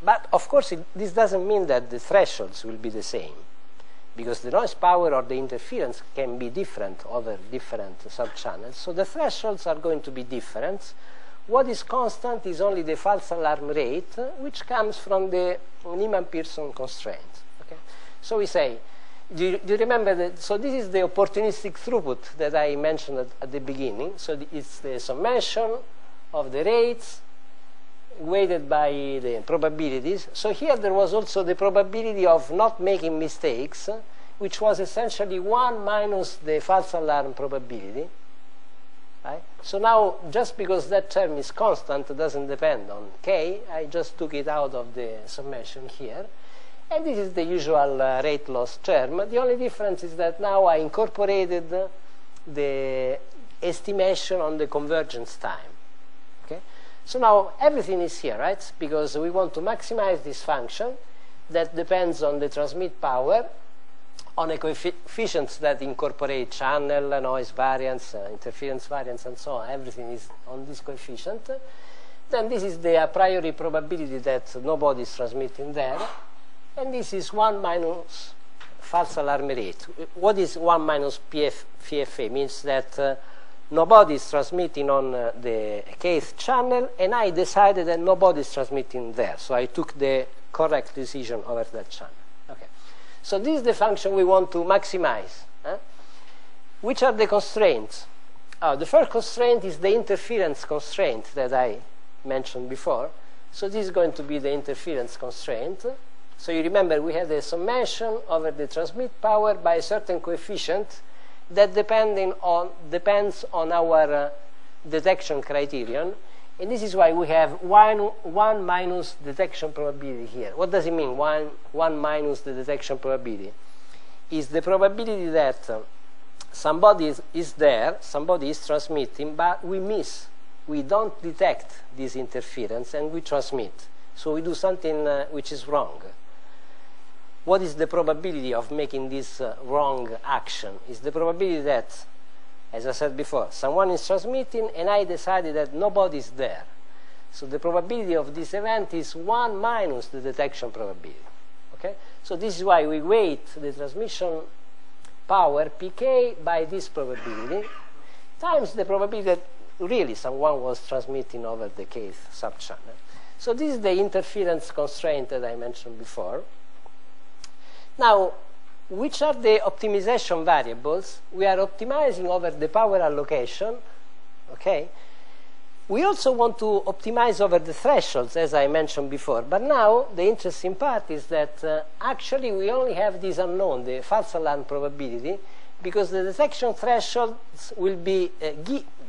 But of course, this doesn't mean that the thresholds will be the same, because the noise power or the interference can be different over different subchannels. So the thresholds are going to be different. What is constant is only the false alarm rate, which comes from the Niemann-Pearson constraint. Okay? So we say, do you remember that? So this is the opportunistic throughput that I mentioned at the beginning. So it's the summation of the rates weighted by the probabilities. So here there was also the probability of not making mistakes, which was essentially 1 minus the false alarm probability. Right? So now, just because that term is constant, doesn't depend on k, I just took it out of the summation here. And this is the usual rate loss term. The only difference is that now I incorporated the estimation on the convergence time. Okay? So now everything is here, right? Because we want to maximize this function that depends on the transmit power, on a coefficients that incorporate channel, noise variance, interference variance, and so on. Everything is on this coefficient. Then this is the a priori probability that nobody is transmitting there. And this is 1 minus false alarm rate. What is 1 minus FFA? Means that nobody is transmitting on the kth channel, and I decided that nobody is transmitting there. So I took the correct decision over that channel. Okay. So this is the function we want to maximize. Which are the constraints? The first constraint is the interference constraint that I mentioned before. So this is going to be the interference constraint. So you remember we had a summation over the transmit power by a certain coefficient that depends on our detection criterion. And this is why we have 1 minus detection probability here. What does it mean, 1 minus the detection probability? Is the probability that somebody is there, somebody is transmitting, but we miss. We don't detect this interference and we transmit. So we do something which is wrong. What is the probability of making this wrong action? Is the probability that, as I said before, someone is transmitting and I decided that nobody is there. So the probability of this event is 1 minus the detection probability. Okay? So this is why we weight the transmission power pk by this probability times the probability that really someone was transmitting over the kth subchannel. So this is the interference constraint that I mentioned before. Now, which are the optimization variables? We are optimizing over the power allocation. Okay? We also want to optimize over the thresholds, as I mentioned before. But now, the interesting part is that actually we only have this unknown, the false alarm probability, because the detection thresholds will be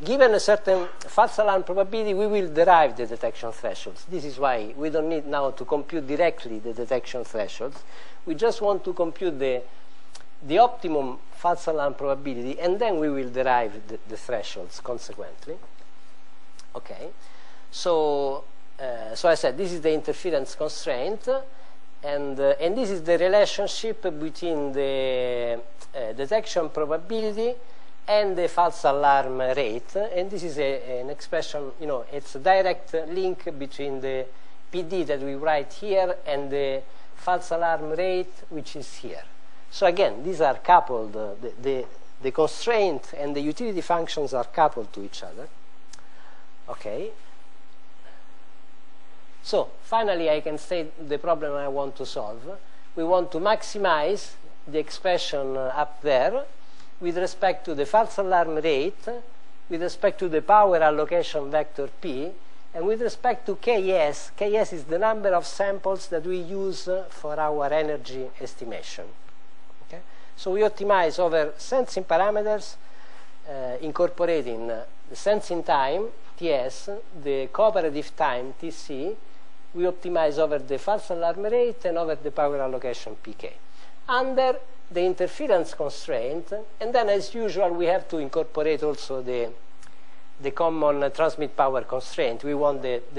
given a certain false alarm probability, we will derive the detection thresholds. This is why we don't need now to compute directly the detection thresholds. We just want to compute the optimum false alarm probability, and then we will derive the thresholds consequently. Okay, so I said this is the interference constraint, and this is the relationship between the detection probability and the false alarm rate, and this is an expression, it's a direct link between the PD that we write here and the false alarm rate, which is here. So again, these are coupled, the constraint and the utility functions are coupled to each other. Okay. So finally I can state the problem I want to solve. We want to maximize the expression up there with respect to the false alarm rate, with respect to the power allocation vector P, and with respect to Ks. Ks is the number of samples that we use for our energy estimation. Okay? So we optimize over sensing parameters incorporating the sensing time, TS, the cooperative time, TC, we optimize over the false alarm rate and over the power allocation, PK, under the interference constraint. And then, as usual, we have to incorporate also the common transmit power constraint. We want that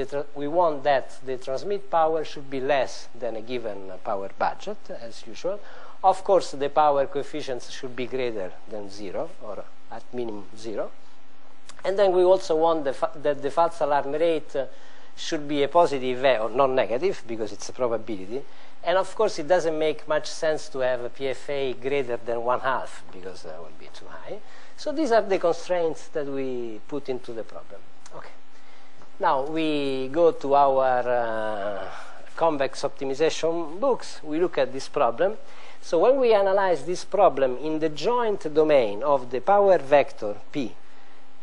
the transmit power should be less than a given power budget, as usual. Of course, the power coefficients should be greater than 0, or at minimum 0. And then we also want that the false alarm rate should be a positive or non-negative, because it's a probability. And of course, it doesn't make much sense to have a PFA greater than 1/2, because that would be too high. So these are the constraints that we put into the problem. Okay. Now we go to our convex optimization books. We look at this problem. So when we analyze this problem in the joint domain of the power vector P,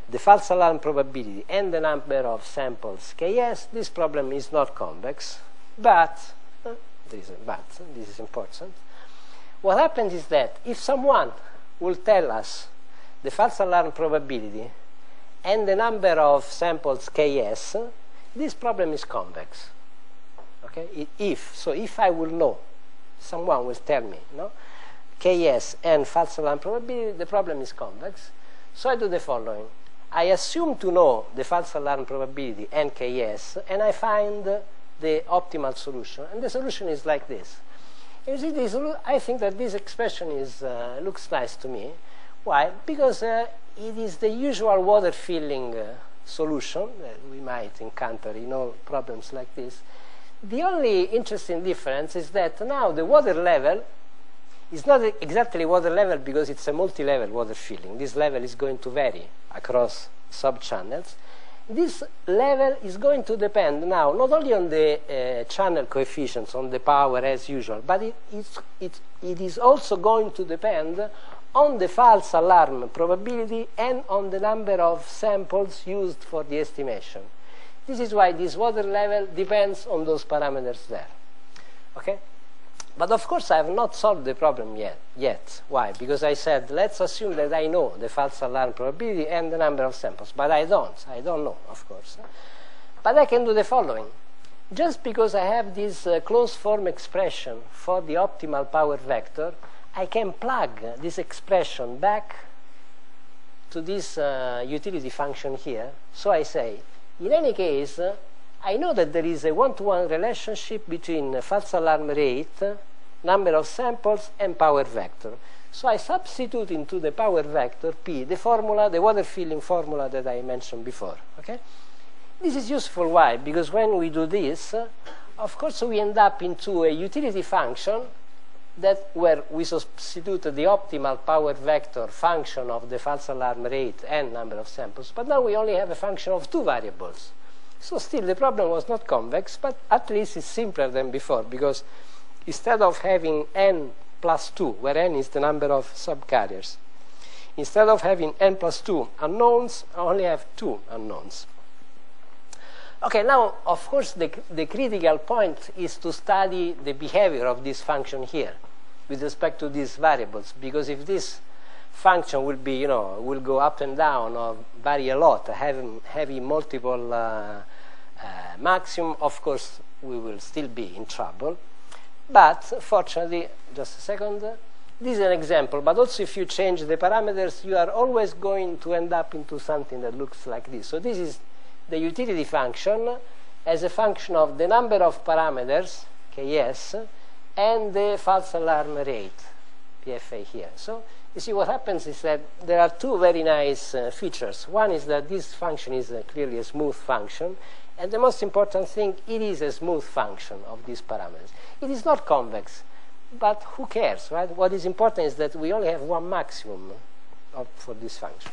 the false alarm probability, and the number of samples Ks, this problem is not convex. But, there is a but, this is important. What happens is that if someone will tell us the false alarm probability and the number of samples Ks, this problem is convex. Okay? If I will know, someone will tell me, no? Ks and false alarm probability, the problem is convex. So I do the following. I assume to know the false alarm probability and Ks, and I find the optimal solution. And the solution is like this. You see, I think that this expression looks nice to me. Why? Because it is the usual water filling solution that we might encounter in all problems like this. The only interesting difference is that now the water level is not exactly water level, because it's a multi-level water filling. This level is going to vary across sub-channels. This level is going to depend now not only on the channel coefficients, on the power as usual, but it is also going to depend on the false alarm probability and on the number of samples used for the estimation. This is why this water level depends on those parameters there. Okay? But of course, I have not solved the problem yet. Why? Because I said, let's assume that I know the false alarm probability and the number of samples. But I don't. I don't know, of course. But I can do the following. Just because I have this closed form expression for the optimal power vector, I can plug this expression back to this utility function here. So I say, in any case, I know that there is a one-to-one relationship between false alarm rate, number of samples, and power vector. So I substitute into the power vector P the formula, the water filling formula that I mentioned before. Okay? This is useful. Why? Because when we do this, of course, we end up into a utility function where we substitute the optimal power vector function of the false alarm rate and number of samples. But now we only have a function of 2 variables. So still the problem was not convex, but at least it's simpler than before, because instead of having n plus 2, where n is the number of subcarriers, instead of having n plus 2 unknowns, I only have 2 unknowns. Okay, now, of course, the critical point is to study the behavior of this function here with respect to these variables, because if this function will be, will go up and down or vary a lot, having multiple maximum, of course, we will still be in trouble. But fortunately, just a second, this is an example, but also if you change the parameters, you are always going to end up into something that looks like this. So this is the utility function as a function of the number of parameters, Ks, and the false alarm rate, PFA here. So you see what happens is that there are 2 very nice features. One is that this function is clearly a smooth function, and the most important thing, it is a smooth function of these parameters. It is not convex, but who cares, right? What is important is that we only have one maximum for this function.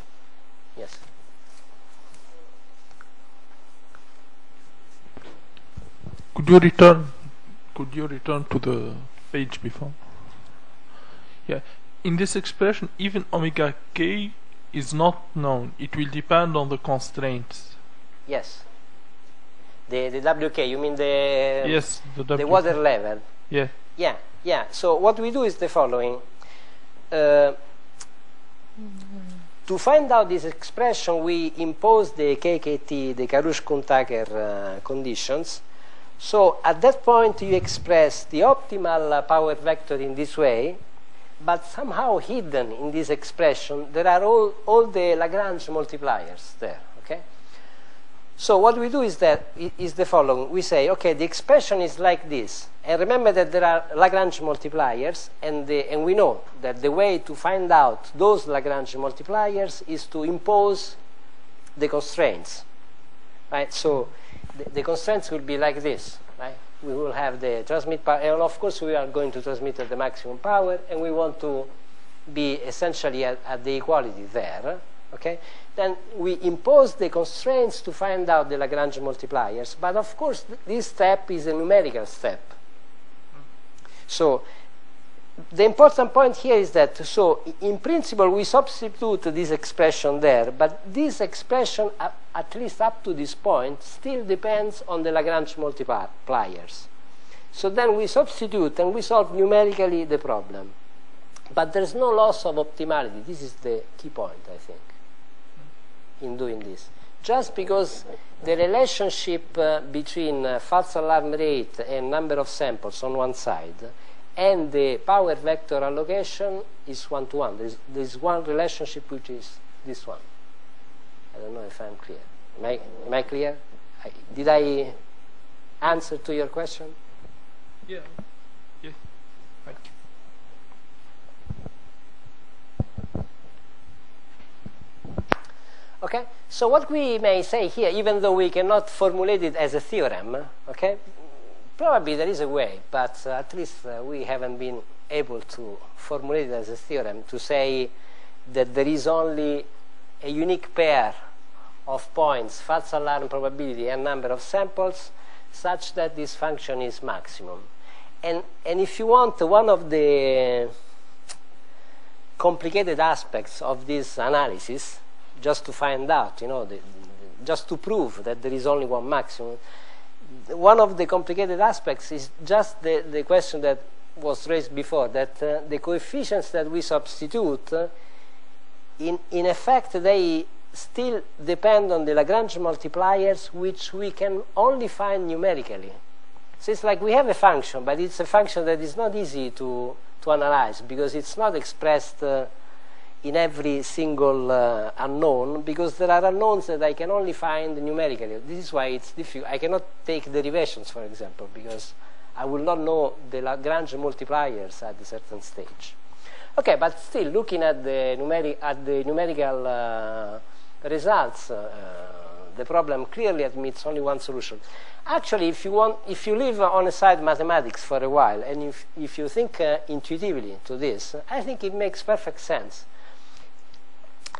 Yes? Could you return to the page before? Yeah. In this expression, even omega k is not known. It will depend on the constraints. Yes. The WK, you mean the... Yes, the water level. Yeah. Yeah. So what we do is the following. To find out this expression, we impose the KKT, the Karush-Kuhn-Tucker conditions. So at that point, you express the optimal power vector in this way, but somehow hidden in this expression, there are all the Lagrange multipliers there. Okay. So what we do is the following. We say, okay, the expression is like this. And remember that there are Lagrange multipliers, and we know that the way to find out those Lagrange multipliers is to impose the constraints. Right? So the constraints will be like this. Right? We will have the transmit power, and of course we are going to transmit at the maximum power, and we want to be essentially at the equality there. Okay? Then we impose the constraints to find out the Lagrange multipliers, but of course this step is a numerical step. So the important point here is that, so in principle we substitute this expression there, but this expression, at least up to this point, still depends on the Lagrange multipliers. So then we substitute and we solve numerically the problem. But there's no loss of optimality. This is the key point, I think, in doing this. Just because the relationship between false alarm rate and number of samples on one side and the power vector allocation is one-to-one. There's one relationship, which is this one. I don't know if I'm clear. Am I clear? Did I answer to your question? Yeah. Yeah. Thank you. Okay, so what we may say here, even though we cannot formulate it as a theorem, okay, probably there is a way, but at least we haven't been able to formulate it as a theorem to say that there is only a unique pair of points, false alarm probability and number of samples, such that this function is maximum. And if you want, one of the complicated aspects of this analysis, just to find out, you know, just to prove that there is only one maximum, one of the complicated aspects is just the question that was raised before, that the coefficients that we substitute, in effect, they still depend on the Lagrange multipliers, which we can only find numerically. So it's like we have a function, but it's a function that is not easy to analyze, because it's not expressed in every single unknown, because there are unknowns that I can only find numerically. This is why it's difficult. I cannot take derivations, for example, because I will not know the Lagrange multipliers at a certain stage. Okay, but still, looking at the numerical results, the problem clearly admits only one solution. Actually, if you leave on aside mathematics for a while, and if you think intuitively to this, I think it makes perfect sense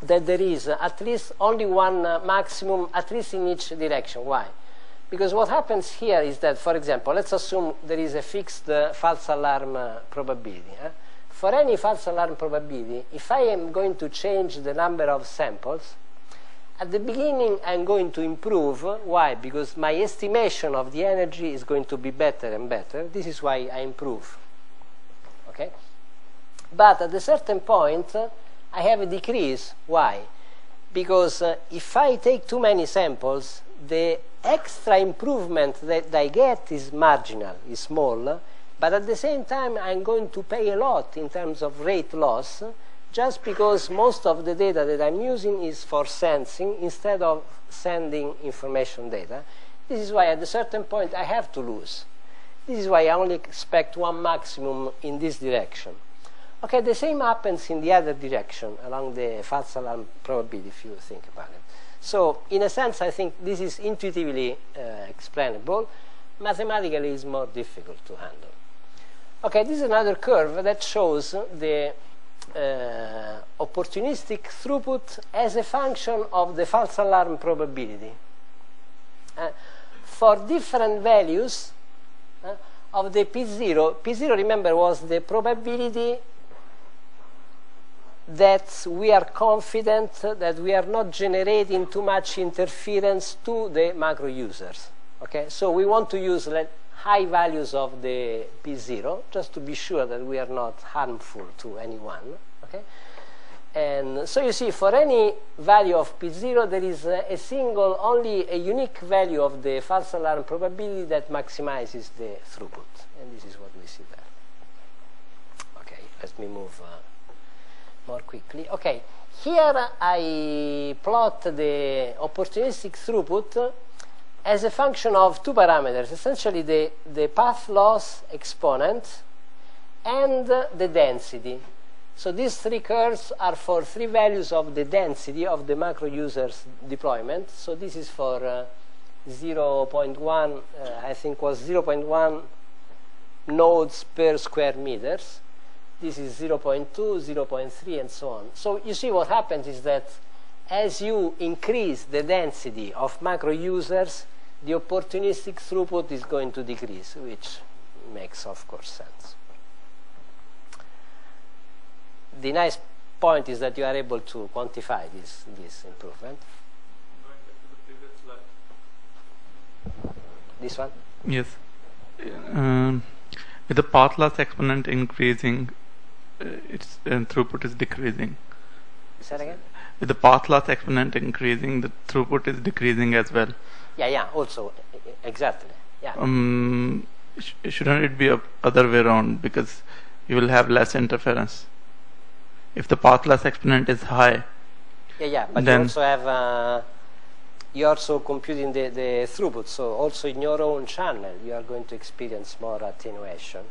that there is at least only one maximum, at least in each direction. Why? Because what happens here is that, for example, let's assume there is a fixed false alarm probability. For any false alarm probability, if I am going to change the number of samples, at the beginning I'm going to improve. Why? Because my estimation of the energy is going to be better and better. This is why I improve. Okay? But at a certain point, I have a decrease. Why? Because if I take too many samples, the extra improvement that I get is marginal, is small, but at the same time I'm going to pay a lot in terms of rate loss, just because most of the data that I'm using is for sensing instead of sending information data. This is why at a certain point I have to lose. This is why I only expect one maximum in this direction. Okay, the same happens in the other direction, along the false alarm probability, if you think about it. So, in a sense, I think this is intuitively explainable. Mathematically, it's more difficult to handle. Okay, this is another curve that shows the opportunistic throughput as a function of the false alarm probability. For different values of the P0, P0, remember, was the probability that we are confident that we are not generating too much interference to the macro users. Okay, so we want to use high values of the P0 just to be sure that we are not harmful to anyone. Okay, And so you see, for any value of P0, there is a single, only a unique value of the false alarm probability that maximizes the throughput. And this is what we see there. Okay, let me move more quickly. Okay, here I plot the opportunistic throughput as a function of two parameters, essentially the path loss exponent and the density. So these three curves are for three values of the density of the macro user's deployment. So this is for 0.1, I think was 0.1 nodes per square meters. This is 0.2, 0.3, and so on. So you see what happens is that as you increase the density of macro users, the opportunistic throughput is going to decrease, which makes, of course, sense. The nice point is that you are able to quantify this improvement. Going back to the previous slide. This one? Yes. With the path loss exponent increasing, its throughput is decreasing. Say that again? With the path loss exponent increasing, the throughput is decreasing as well. Yeah, also, exactly. Yeah. Shouldn't it be other way around, because you will have less interference? If the path loss exponent is high, Yeah, but you also have you're also computing the throughput, so also in your own channel you are going to experience more attenuation.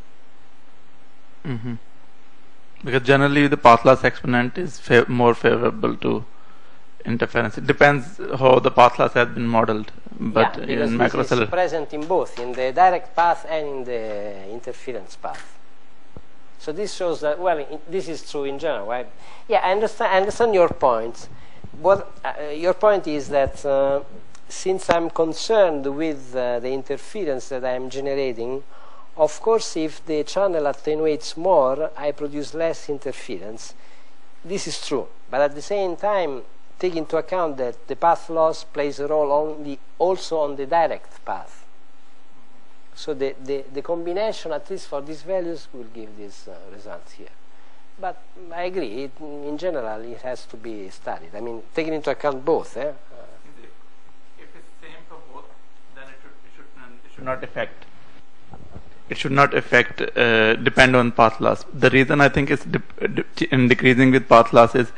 Because generally the path loss exponent is more favorable to interference. It depends how the path loss has been modeled, but because in this macrocell is present in both, in the direct path and in the interference path. So this shows that, well, this is true in general, right? Yeah, I understand your point. What your point is that since I'm concerned with the interference that I'm generating, of course, if the channel attenuates more, I produce less interference. This is true, but at the same time, take into account that the path loss plays a role also on the direct path. So the combination, at least for these values, will give these results here. But I agree, in general, it has to be studied. I mean, taking into account both. If it's same for both, then it should not affect. It should not affect, depend on path loss. The reason I think it's decreasing with path loss is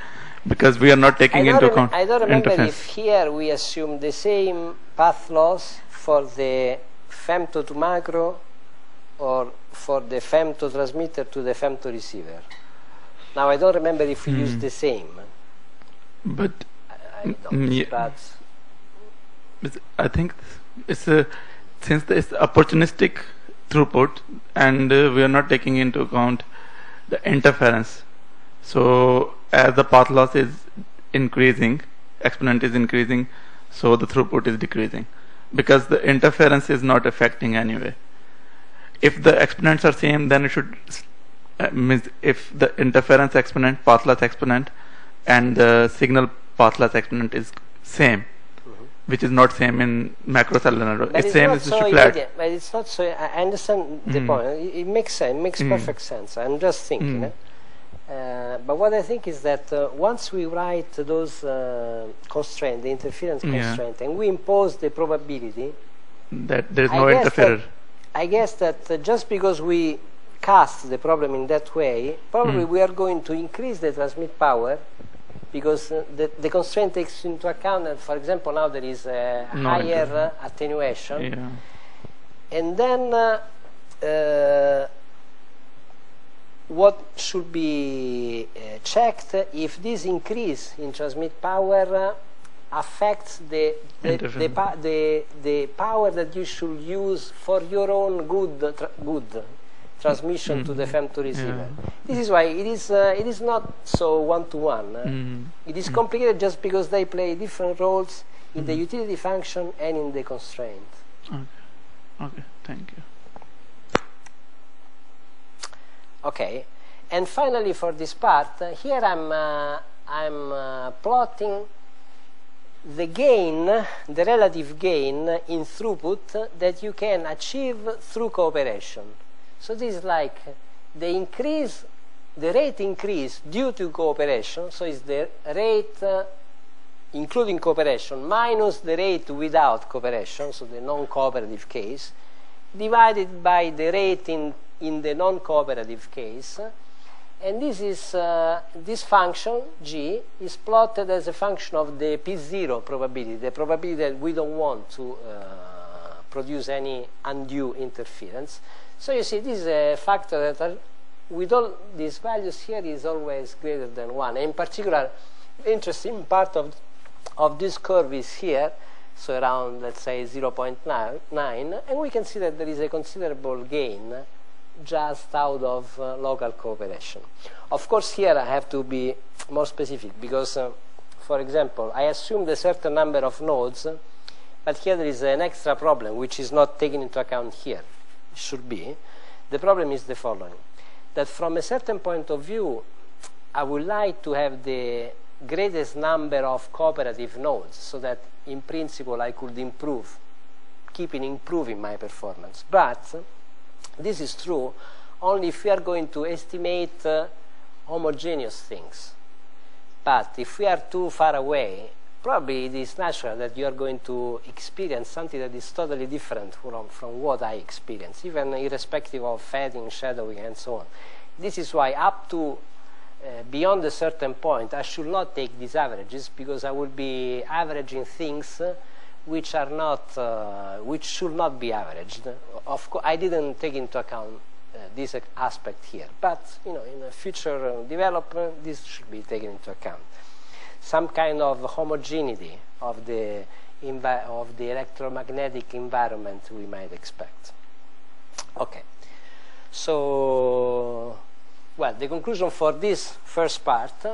because we are not taking into account I don't remember interference. if here we assume the same path loss for the femto to macro or for the femto transmitter to the femto receiver. Now I don't remember if we use the same. But I don't, but I think it's since it's opportunistic throughput and we are not taking into account the interference. So as the path loss is increasing, exponent is increasing, so the throughput is decreasing, because the interference is not affecting anyway. If the exponents are same, then it should means if the interference exponent, path loss exponent, and the signal path loss exponent is same, which is not same in macrocellular. It's same, it's so flat. But it's not so. I understand the point. It makes sense. It makes perfect sense. I'm just thinking. But what I think is that once we write those constraints, the interference constraint, and we impose the probability that there is no interferer. I guess that just because we cast the problem in that way, probably we are going to increase the transmit power, because the constraint takes into account that, for example, now there is a higher attenuation, and then what should be checked if this increase in transmit power affects the power that you should use for your own good transmission to the femto receiver. This is why it is not so one-to-one. It is complicated just because they play different roles in the utility function and in the constraint. Okay, thank you. Okay, and finally for this part, here I'm plotting the gain, the relative gain in throughput that you can achieve through cooperation. So this is like the increase the rate increase due to cooperation, so it's the rate including cooperation minus the rate without cooperation, so the non-cooperative case, divided by the rate in the non-cooperative case. And this is this function g is plotted as a function of the p0 probability, the probability that we don't want to produce any undue interference. So you see, this is a factor that with all these values here is always greater than 1. And in particular, interesting part of this curve is here, so around, let's say, 0.9, and we can see that there is a considerable gain just out of local cooperation. Of course, here I have to be more specific because, for example, I assumed a certain number of nodes, but here there is an extra problem which is not taken into account here. It should be. The problem is the following, that from a certain point of view, I would like to have the greatest number of cooperative nodes so that in principle I could improve, keeping improving my performance. But this is true only if we are going to estimate homogeneous things. But if we are too far away, probably it is natural that you are going to experience something that is totally different from what I experience, even irrespective of fading, shadowing, and so on. This is why up to beyond a certain point, I should not take these averages, because I will be averaging things which are not, which should not be averaged. Of course, I didn't take into account this aspect here, but you know, in a future development, this should be taken into account. Some kind of homogeneity of the electromagnetic environment we might expect. Okay, so well, the conclusion for this first part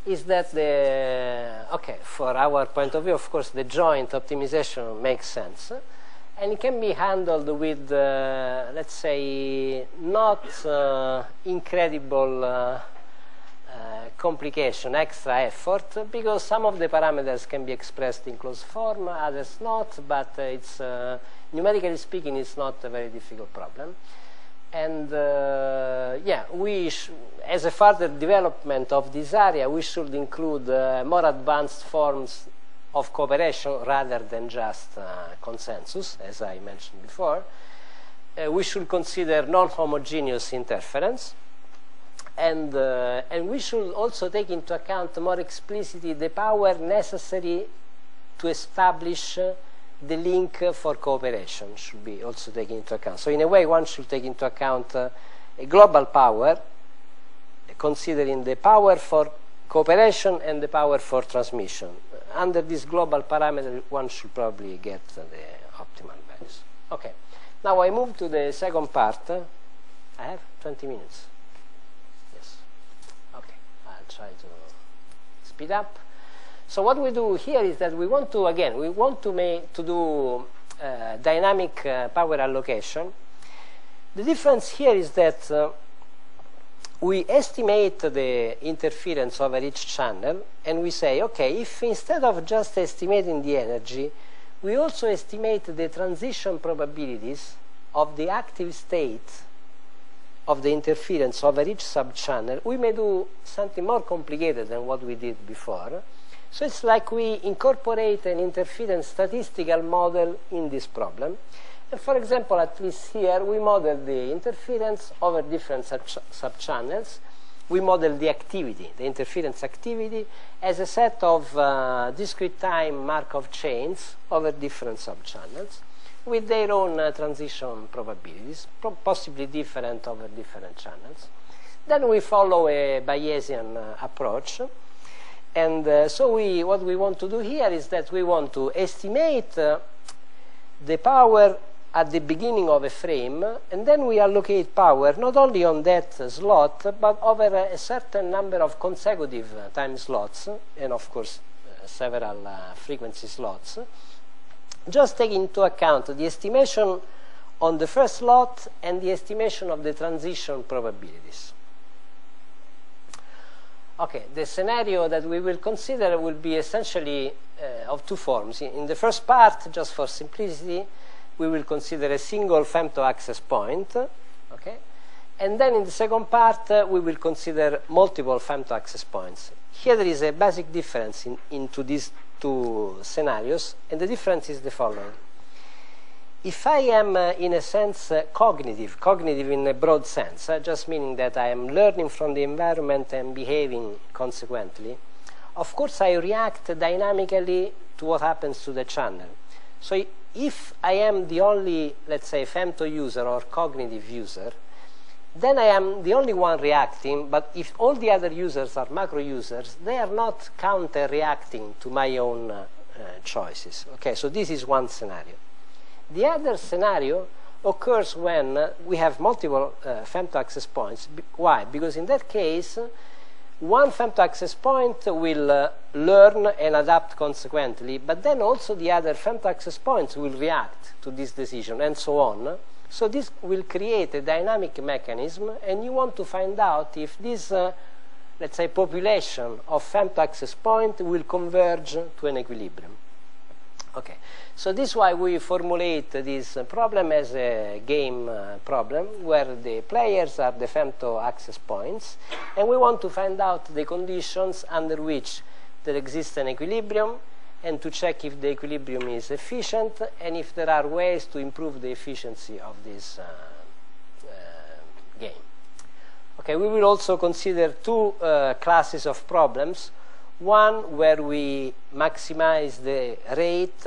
is that for our point of view, of course, the joint optimization makes sense, and it can be handled with, let's say, not incredible complication, extra effort, because some of the parameters can be expressed in closed form, others not, but it's, numerically speaking, it's not a very difficult problem. And yeah, as a further development of this area, we should include more advanced forms of cooperation rather than just consensus, as I mentioned before. We should consider non-homogeneous interference, and we should also take into account more explicitly the power necessary to establish the link for cooperation should be also taken into account. So in a way, one should take into account a global power, considering the power for cooperation and the power for transmission. Under this global parameter, one should probably get the optimal values. Okay, now I move to the second part. I have 20 minutes. Yes. Okay, I'll try to speed up. So what we do here is that we want to, again, we want to do dynamic power allocation. The difference here is that we estimate the interference over each channel, and we say, okay, if instead of just estimating the energy, we also estimate the transition probabilities of the active state of the interference over each subchannel, we may do something more complicated than what we did before. So it's like we incorporate an interference statistical model in this problem. And for example, at least here, we model the interference over different subchannels. We model the activity, the interference activity, as a set of discrete time Markov chains over different subchannels with their own transition probabilities, possibly different over different channels. Then we follow a Bayesian approach. And so what we want to do here is that we want to estimate the power at the beginning of a frame, and then we allocate power not only on that slot, but over a certain number of consecutive time slots, and of course several frequency slots, just taking into account the estimation on the first slot and the estimation of the transition probabilities. Okay, the scenario that we will consider will be essentially of two forms. In the first part, just for simplicity, we will consider a single femto-access point, okay? And then in the second part, we will consider multiple femto-access points. Here there is a basic difference into these two scenarios, and the difference is the following. If I am, in a sense, cognitive in a broad sense, just meaning that I am learning from the environment and behaving consequently, of course I react dynamically to what happens to the channel. So if I am the only, let's say, femto user or cognitive user, then I am the only one reacting, but if all the other users are macro users, they are not counter-reacting to my own choices. Okay, so this is one scenario. The other scenario occurs when we have multiple femto-access points. Why? Because in that case, one femto-access point will learn and adapt consequently, but then also the other femto-access points will react to this decision, and so on. So this will create a dynamic mechanism, and you want to find out if this, let's say, population of femto-access points will converge to an equilibrium. Okay, so this is why we formulate this problem as a game problem, where the players are the femto-access points, and we want to find out the conditions under which there exists an equilibrium, and to check if the equilibrium is efficient, and if there are ways to improve the efficiency of this game. Okay, we will also consider two classes of problems. One where we maximize the rate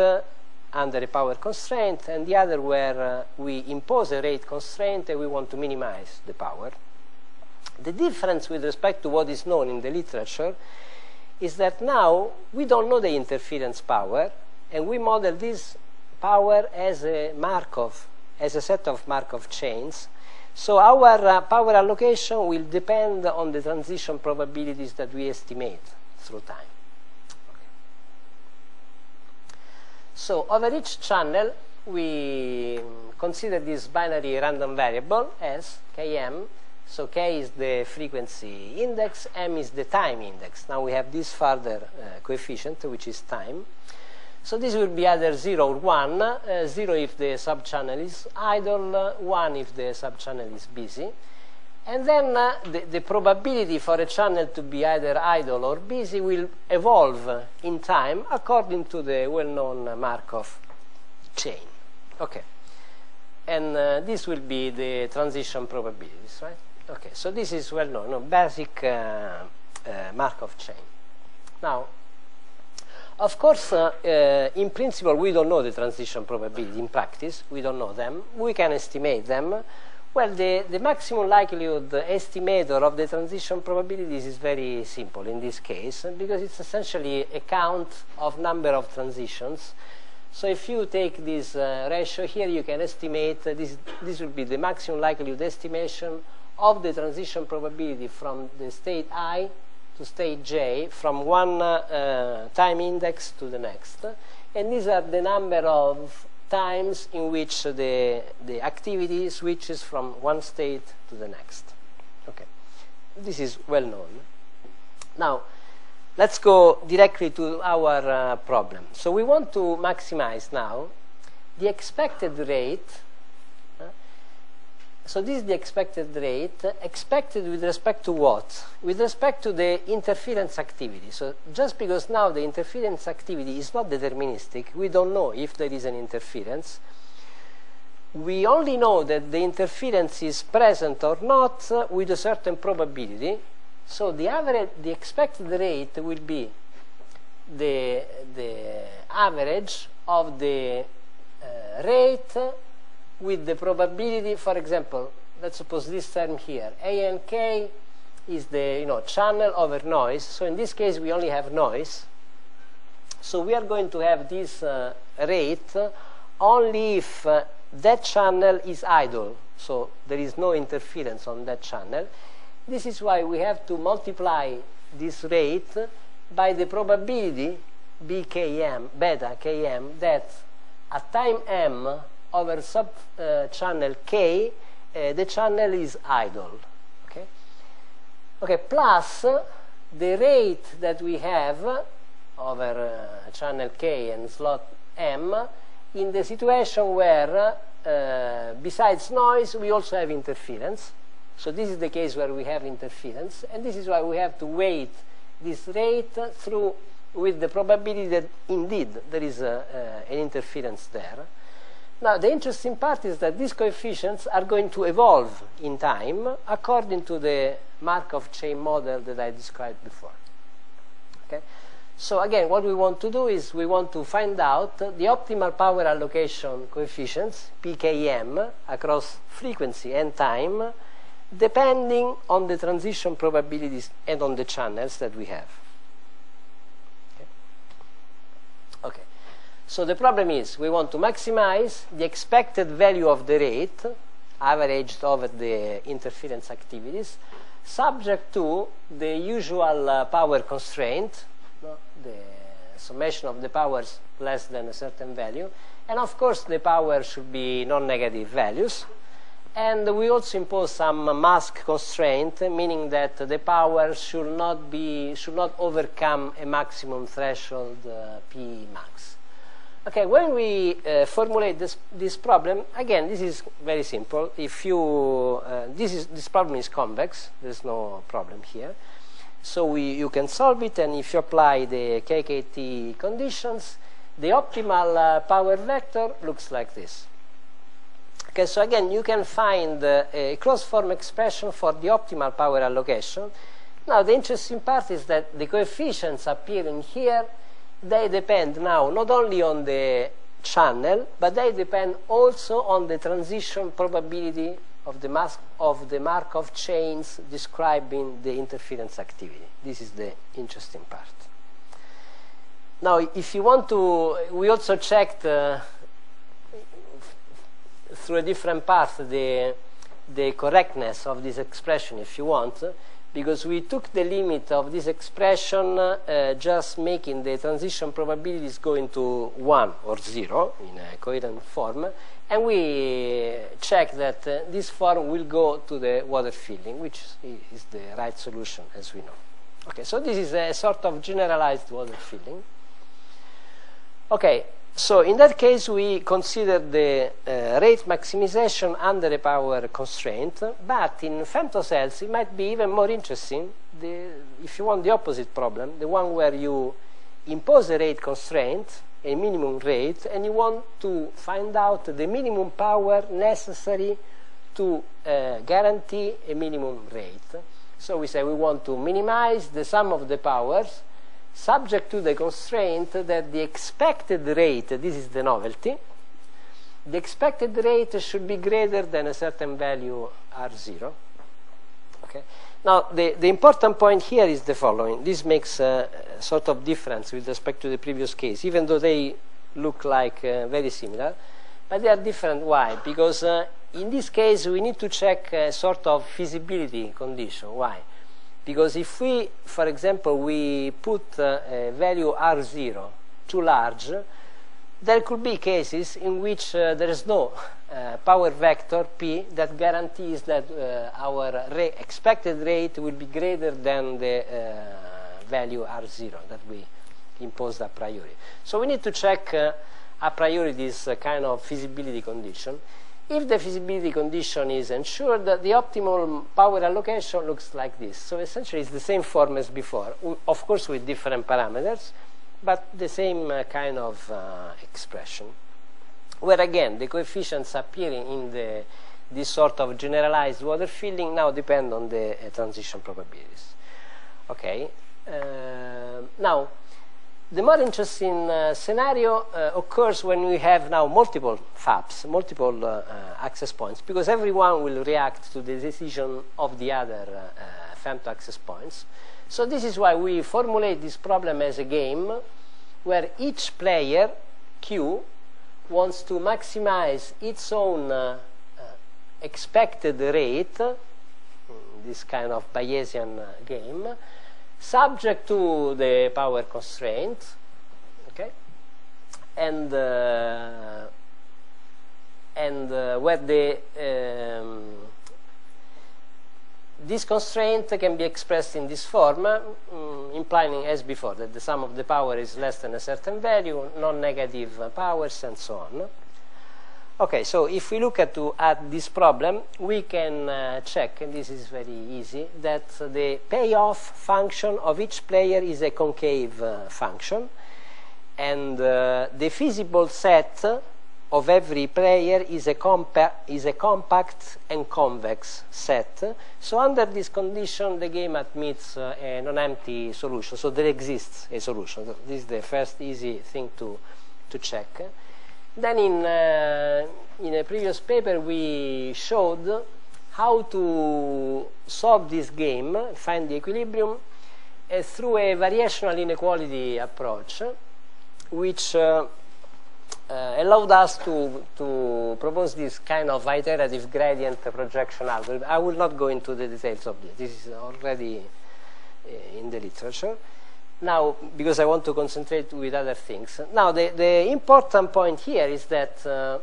under a power constraint, and the other where we impose a rate constraint and we want to minimize the power. The difference with respect to what is known in the literature is that now we don't know the interference power, and we model this power as a Markov, as a set of Markov chains. So our power allocation will depend on the transition probabilities that we estimate through time. Okay. So over each channel, we consider this binary random variable as Km. So K is the frequency index, M is the time index. Now we have this further coefficient, which is time. So this will be either 0 or 1, 0 if the subchannel is idle, 1 if the subchannel is busy. And then the probability for a channel to be either idle or busy will evolve in time according to the well-known Markov chain. Okay. And this will be the transition probabilities, right? Okay, so this is well-known, no, basic Markov chain. Now, of course, in principle, we don't know the transition probability. In practice, we don't know them. We can estimate them. Well, the maximum likelihood estimator of the transition probabilities is very simple in this case, because it's essentially a count of number of transitions. So if you take this ratio here, you can estimate this will be the maximum likelihood estimation of the transition probability from the state I to state j, from one time index to the next. And these are the number of times in which the activity switches from one state to the next. Okay, this is well known. Now, let's go directly to our problem. So we want to maximize now the expected rate. So this is the expected rate, expected with respect to what? With respect to the interference activity. So just because now the interference activity is not deterministic, we don't know if there is an interference. We only know that the interference is present or not with a certain probability. So the expected rate will be the average of the rate with the probability. For example, let's suppose this term here, A and K is the channel over noise. So in this case, we only have noise. So we are going to have this rate only if that channel is idle. So there is no interference on that channel. This is why we have to multiply this rate by the probability bkm, beta km, that at time m over sub channel k, the channel is idle. Okay? Okay, plus the rate that we have over channel k and slot m in the situation where besides noise we also have interference. So this is the case where we have interference, and this is why we have to weight this rate through with the probability that indeed there is an interference there. Now, the interesting part is that these coefficients are going to evolve in time according to the Markov chain model that I described before. Okay? So again, what we want to do is we want to find out the optimal power allocation coefficients, PKM, across frequency and time, depending on the transition probabilities and on the channels that we have. Okay. So the problem is we want to maximize the expected value of the rate averaged over the interference activities, subject to the usual power constraint, the summation of the powers less than a certain value, and of course the power should be non-negative values. And we also impose some mask constraint, meaning that the power should not overcome a maximum threshold P max. Okay, when we formulate this problem, again, this is very simple. If you this problem is convex, there's no problem here. So you can solve it, and if you apply the KKT conditions, the optimal power vector looks like this. Okay, so again, you can find a closed form expression for the optimal power allocation. Now, the interesting part is that the coefficients appearing here, they depend now not only on the channel, but they depend also on the transition probability of the Markov chains describing the interference activity. This is the interesting part. Now, if you want to, we also checked through a different path the correctness of this expression, if you want, because we took the limit of this expression just making the transition probabilities go into 1 or 0 in a coherent form, and we check that this form will go to the water filling, which is the right solution, as we know. Okay, so this is a sort of generalized water filling. Okay, so in that case, we consider the rate maximization under a power constraint, but in femtocells, it might be even more interesting if you want the opposite problem, the one where you impose a rate constraint, a minimum rate, and you want to find out the minimum power necessary to guarantee a minimum rate. So we say we want to minimize the sum of the powers subject to the constraint that the expected rate, this is the novelty, the expected rate should be greater than a certain value R0. Okay. Now, the important point here is the following. This makes a sort of difference with respect to the previous case, even though they look like very similar, but they are different. Why? Because in this case, we need to check a sort of feasibility condition. Why? Because if we, for example, we put a value R0 too large, there could be cases in which there is no power vector P that guarantees that our expected rate will be greater than the value R0 that we imposed a priori. So we need to check a priori this kind of feasibility condition. If the feasibility condition is ensured, the optimal power allocation looks like this. So essentially, it's the same form as before, of course with different parameters, but the same kind of expression, where again the coefficients appearing in this sort of generalized water filling now depend on the transition probabilities. Okay. Now, the more interesting scenario occurs when we have now multiple FAPs, multiple access points, because everyone will react to the decision of the other femto-access points. So this is why we formulate this problem as a game where each player, Q, wants to maximize its own expected rate, this kind of Bayesian game, subject to the power constraint, okay, and where this constraint can be expressed in this form, implying, as before, that the sum of the power is less than a certain value, non-negative powers, and so on. Okay, so if we look at this problem, we can check, and this is very easy, that the payoff function of each player is a concave function, and the feasible set of every player is a compact and convex set. So under this condition, the game admits a non-empty solution. So there exists a solution. This is the first easy thing to check. Then in a previous paper, we showed how to solve this game, find the equilibrium, through a variational inequality approach, which allowed us to propose this kind of iterative gradient projection algorithm. I will not go into the details of this. This is already in the literature. Now, because I want to concentrate with other things. Now, the important point here is that the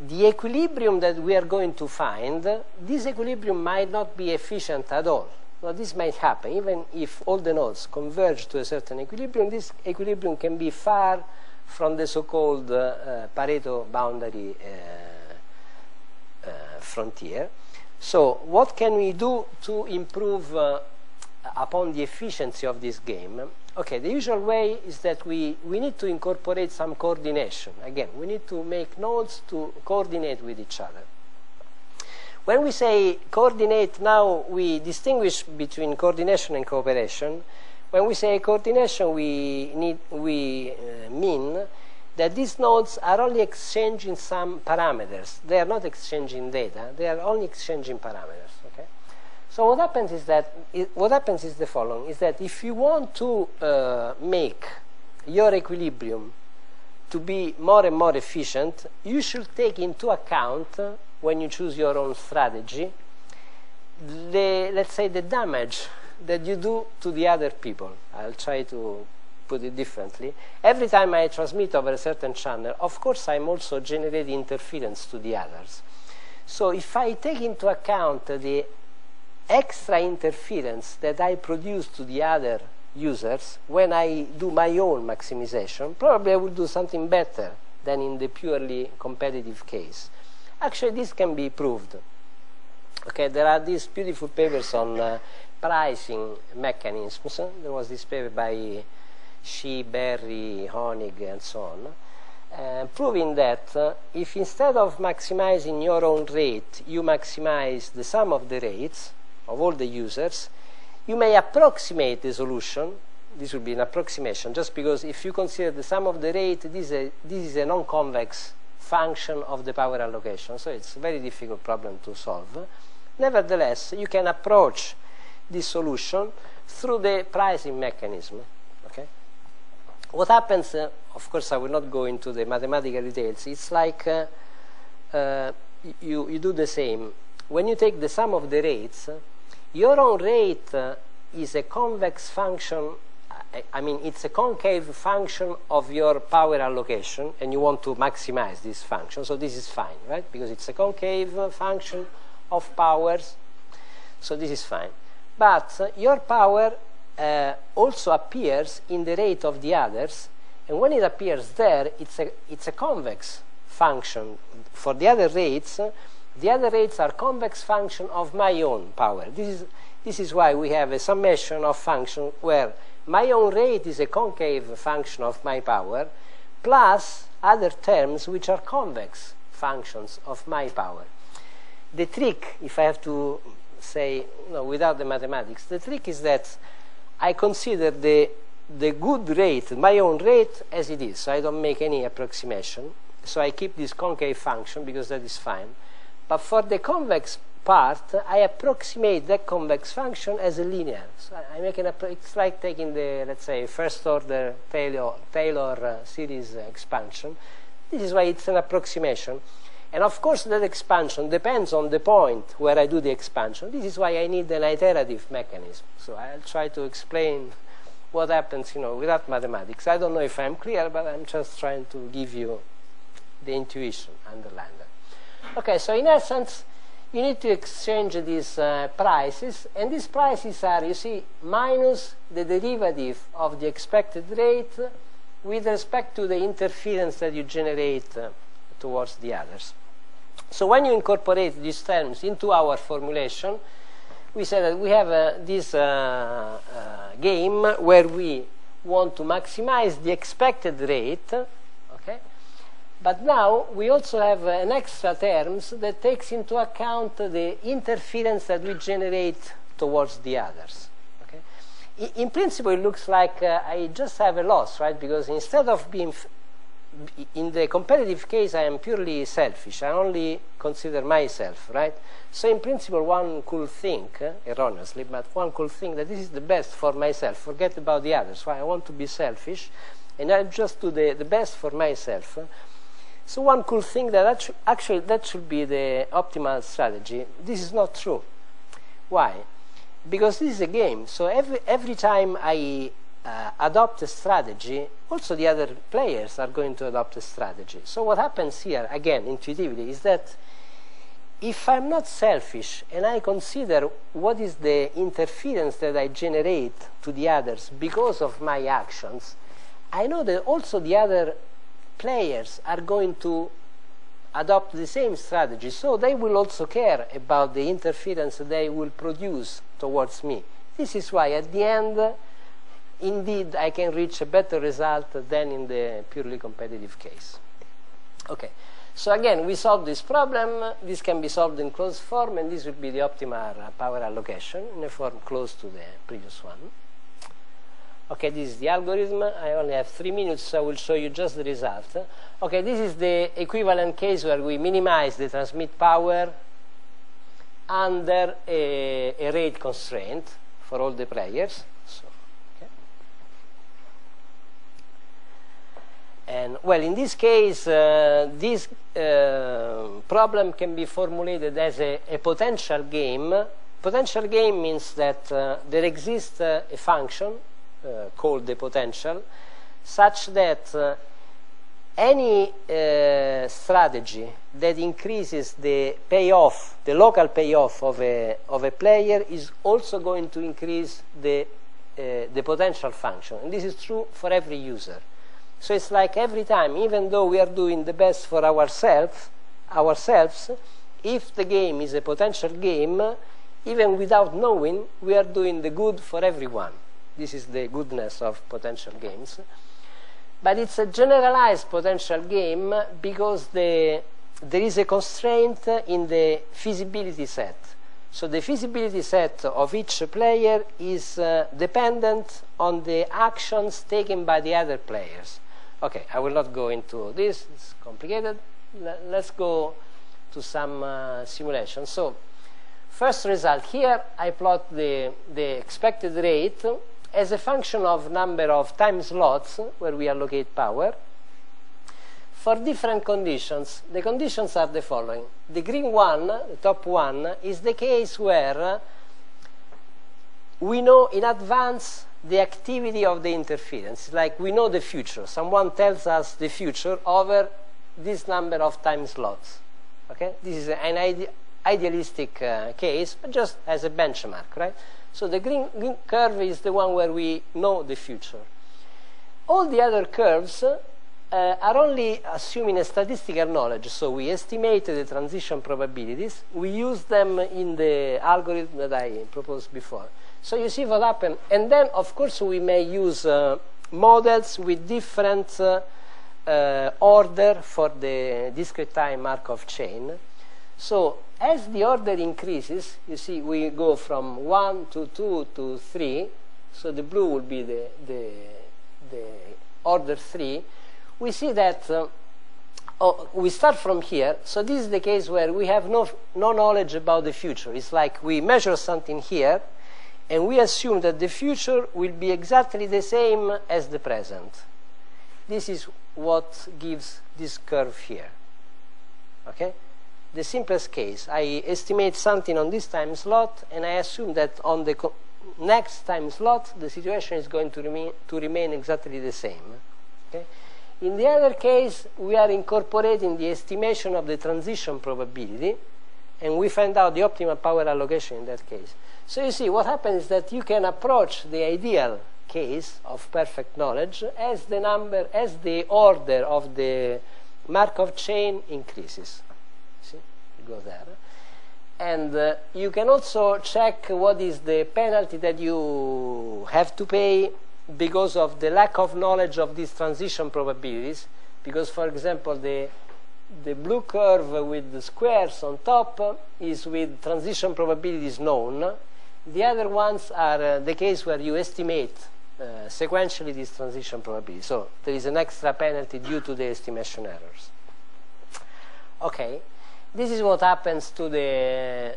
equilibrium that we are going to find, this equilibrium might not be efficient at all. Now, this might happen. Even if all the nodes converge to a certain equilibrium, this equilibrium can be far from the so-called Pareto boundary frontier. So what can we do to improve upon the efficiency of this game? Okay, the usual way is that we need to incorporate some coordination. Again, we need to make nodes to coordinate with each other. When we say coordinate, now we distinguish between coordination and cooperation. When we say coordination, we mean that these nodes are only exchanging some parameters. They are not exchanging data. They are only exchanging parameters. Okay. So what happens is the following: is that if you want to make your equilibrium to be more and more efficient, you should take into account, when you choose your own strategy, let's say the damage that you do to the other people. I'll try to put it differently. Every time I transmit over a certain channel, of course I'm also generating interference to the others. So if I take into account the extra interference that I produce to the other users when I do my own maximization, probably I will do something better than in the purely competitive case. Actually, this can be proved. Okay, there are these beautiful papers on pricing mechanisms. There was this paper by Shi, Berry, Honig, and so on, proving that if instead of maximizing your own rate, you maximize the sum of the rates of all the users, you may approximate the solution. This will be an approximation, just because if you consider the sum of the rate, this is a non-convex function of the power allocation, so it's a very difficult problem to solve. Nevertheless, you can approach this solution through the pricing mechanism. Okay? What happens, of course I will not go into the mathematical details, it's like you do the same. When you take the sum of the rates, your own rate is a convex function, I mean it's a concave function of your power allocation, and you want to maximize this function, so this is fine, right? Because it's a concave function of powers, so this is fine. But your power also appears in the rate of the others, and when it appears there, it's a convex function. For the other rates are convex function of my own power. This is why we have a summation of function where my own rate is a concave function of my power, plus other terms which are convex functions of my power. The trick, if I have to say, without the mathematics, the trick is that I consider the good rate, my own rate, as it is. So I don't make any approximation. So I keep this concave function because that is fine. But for the convex part, I approximate that convex function as a linear. So I make it's like taking the, let's say, first order Taylor series expansion. This is why it's an approximation. And of course, that expansion depends on the point where I do the expansion. This is why I need an iterative mechanism. So I'll try to explain what happens, without mathematics. I don't know if I'm clear, but I'm just trying to give you the intuition underlying that. Okay, so in essence, you need to exchange these prices, and these prices are, you see, minus the derivative of the expected rate with respect to the interference that you generate towards the others. So when you incorporate these terms into our formulation, we say that we have this game where we want to maximize the expected rate, okay? But now we also have an extra terms that takes into account the interference that we generate towards the others. Okay? In principle, it looks like I just have a loss, right? Because instead of being in the competitive case, I am purely selfish. I only consider myself, right? So in principle, one could think, erroneously, but one could think that this is the best for myself. Forget about the others. So I want to be selfish, and I just do the best for myself. So one could think that actually that should be the optimal strategy. This is not true. Why? Because this is a game. So every time I adopt a strategy, also the other players are going to adopt a strategy. So what happens here, again, intuitively, is that if I'm not selfish and I consider what is the interference that I generate to the others because of my actions, I know that also the other players are going to adopt the same strategy. So they will also care about the interference they will produce towards me. This is why at the end, indeed, I can reach a better result than in the purely competitive case. Okay, so again, we solve this problem. This can be solved in closed form, and this will be the optimal power allocation in a form close to the previous one. Okay, this is the algorithm. I only have 3 minutes, so I will show you just the result. Okay, this is the equivalent case where we minimize the transmit power under a rate constraint for all the players. And well, in this case, this problem can be formulated as a potential game. Potential game means that there exists a function called the potential, such that any strategy that increases the payoff, the local payoff of a player, is also going to increase the potential function. And this is true for every user. So it's like every time, even though we are doing the best for ourselves, if the game is a potential game, even without knowing, we are doing the good for everyone. This is the goodness of potential games. But it's a generalized potential game because there is a constraint in the feasibility set. So the feasibility set of each player is dependent on the actions taken by the other players. Okay, I will not go into this, it's complicated. Let's go to some simulation. So, first result here, I plot the expected rate as a function of number of time slots where we allocate power for different conditions. The conditions are the following. The green one, the top one, is the case where we know in advance the activity of the interference. Like we know the future. Someone tells us the future over this number of time slots. Okay? This is an idealistic case, but just as a benchmark, right? So the green curve is the one where we know the future. All the other curves are only assuming a statistical knowledge. So we estimate the transition probabilities. We use them in the algorithm that I proposed before. So you see what happened. And then, of course, we may use models with different order for the discrete time Markov chain. So as the order increases, you see we go from 1 to 2 to 3. So the blue will be the order 3. We see that we start from here. So this is the case where we have no knowledge about the future. It's like we measure something here, and we assume that the future will be exactly the same as the present. This is what gives this curve here. Okay? The simplest case, I estimate something on this time slot, and I assume that on the next time slot, the situation is going to remain exactly the same. Okay? In the other case, we are incorporating the estimation of the transition probability, and we find out the optimal power allocation in that case. So you see, what happens is that you can approach the ideal case of perfect knowledge as the order of the Markov chain increases. See, you go there. And you can also check what is the penalty that you have to pay because of the lack of knowledge of these transition probabilities. Because, for example, the blue curve with the squares on top is with transition probabilities known. The other ones are the case where you estimate sequentially these transition probabilities. So there is an extra penalty due to the estimation errors. Okay, this is what happens to the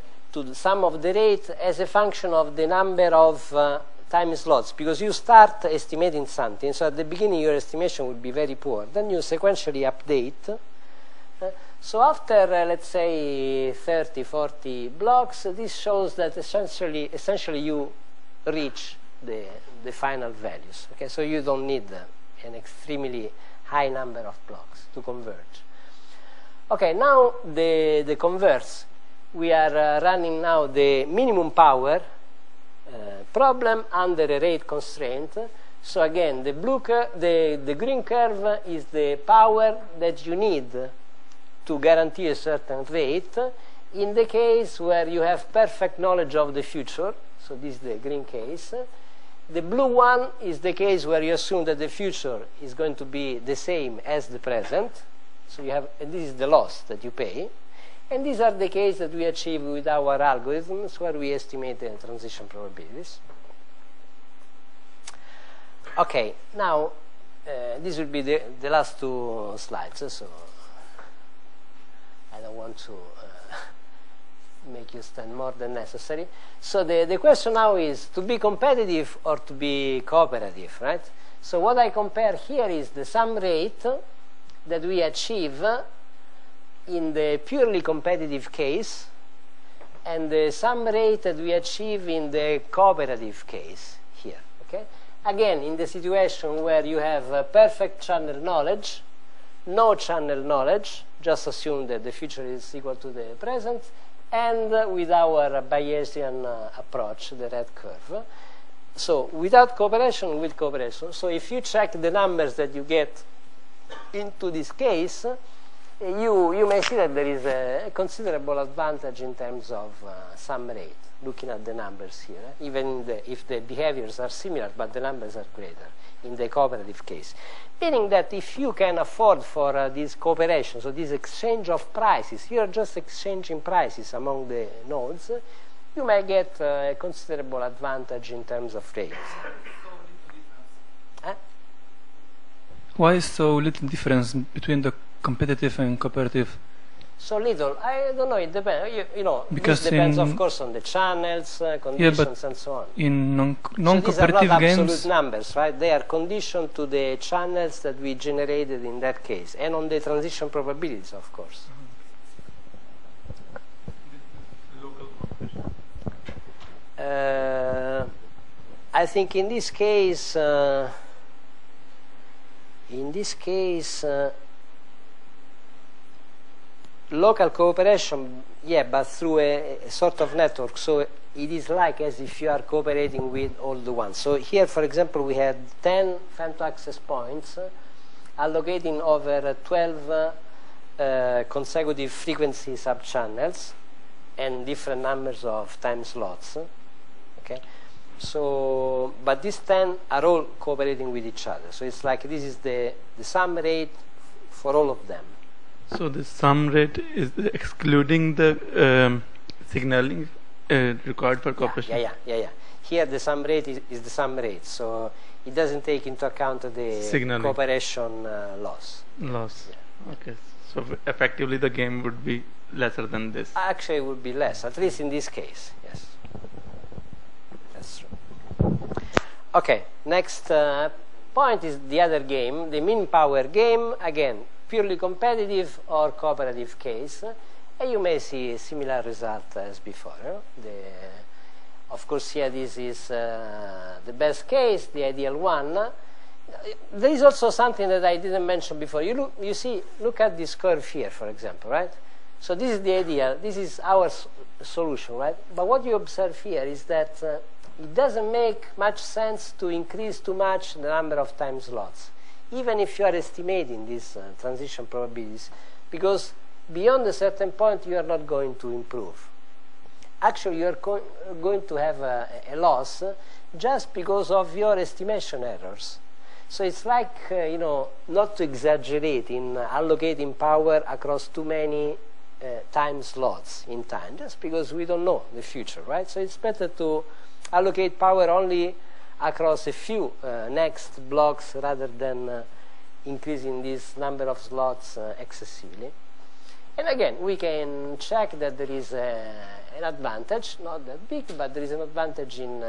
sum of the rate as a function of the number of time slots, because you start estimating something, so at the beginning your estimation will be very poor. Then you sequentially update. So after, let's say, 30, 40 blocks, this shows that essentially you reach the final values. Okay, so you don't need an extremely high number of blocks to converge. Okay, now the converse. We are running now the minimum power problem under a rate constraint. So again, the green curve is the power that you need to guarantee a certain rate in the case where you have perfect knowledge of the future. So this is the green case. The blue one is the case where you assume that the future is going to be the same as the present. So you have, and this is the loss that you pay. And these are the cases that we achieve with our algorithms where we estimate the transition probabilities. Okay, now this will be the last two slides. So I don't want to make you stand more than necessary. So the question now is to be competitive or to be cooperative, right? So what I compare here is the sum rate that we achieve in the purely competitive case and the sum rate that we achieve in the cooperative case here. Okay? Again, in the situation where you have perfect channel knowledge, no channel knowledge, just assume that the future is equal to the present, and with our Bayesian approach, the red curve. So without cooperation, with cooperation. So if you check the numbers that you get into this case, you may see that there is a considerable advantage in terms of sum rate, looking at the numbers here, even if the behaviors are similar, but the numbers are greater in the cooperative case. Meaning that if you can afford for this cooperation, so this exchange of prices, you are just exchanging prices among the nodes, you may get a considerable advantage in terms of rates. Why is so little difference between the competitive and cooperative? So little, I don't know, it depends. You know, because it depends, of course, on the channels, conditions, and so on. In non-cooperative so these are not games, absolute numbers, right? They are conditioned to the channels that we generated in that case, and on the transition probabilities, of course. I think in this case, local cooperation, yeah, but through a sort of network. So it is like as if you are cooperating with all the ones. So here, for example, we had 10 femto-access points allocating over 12 consecutive frequency subchannels and different numbers of time slots. Okay, so but these 10 are all cooperating with each other. So it's like this is the sum rate for all of them. So the sum rate is excluding the signaling required for cooperation? Yeah. Here the sum rate is the sum rate, so it doesn't take into account the signaling. Cooperation loss. Loss. Yeah. Okay. So effectively the game would be lesser than this. Actually it would be less, at least in this case, yes. That's true. Okay, next point is the other game, the min power game. Again, purely competitive or cooperative case, and you may see a similar result as before. Of course, here this is the best case, the ideal one. There is also something that I didn't mention before. You see, look at this curve here, for example, right? So this is the ideal. This is our solution, right? But what you observe here is that it doesn't make much sense to increase too much the number of time slots. even if you are estimating these transition probabilities, because beyond a certain point you are not going to improve. Actually, you are going to have a loss just because of your estimation errors. So it's like, you know, not to exaggerate in allocating power across too many time slots in time, just because we don't know the future, right? So it's better to allocate power only across a few next blocks rather than increasing this number of slots excessively. And again, we can check that there is an advantage, not that big, but there is an advantage in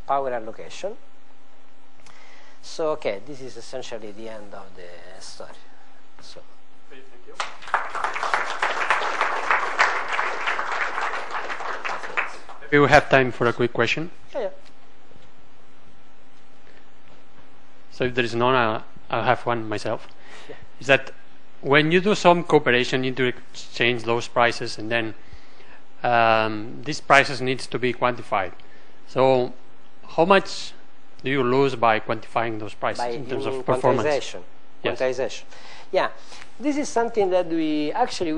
power allocation. So, okay, this is essentially the end of the story. So. Thank you. Maybe we have time for a quick question. Yeah. So if there is none, I'll have one myself. Yeah. Is that when you do some cooperation, you need to exchange those prices, and then these prices needs to be quantified. So how much do you lose by quantifying those prices in terms of performance? Quantization. Yes. Quantization. Yeah, this is something that we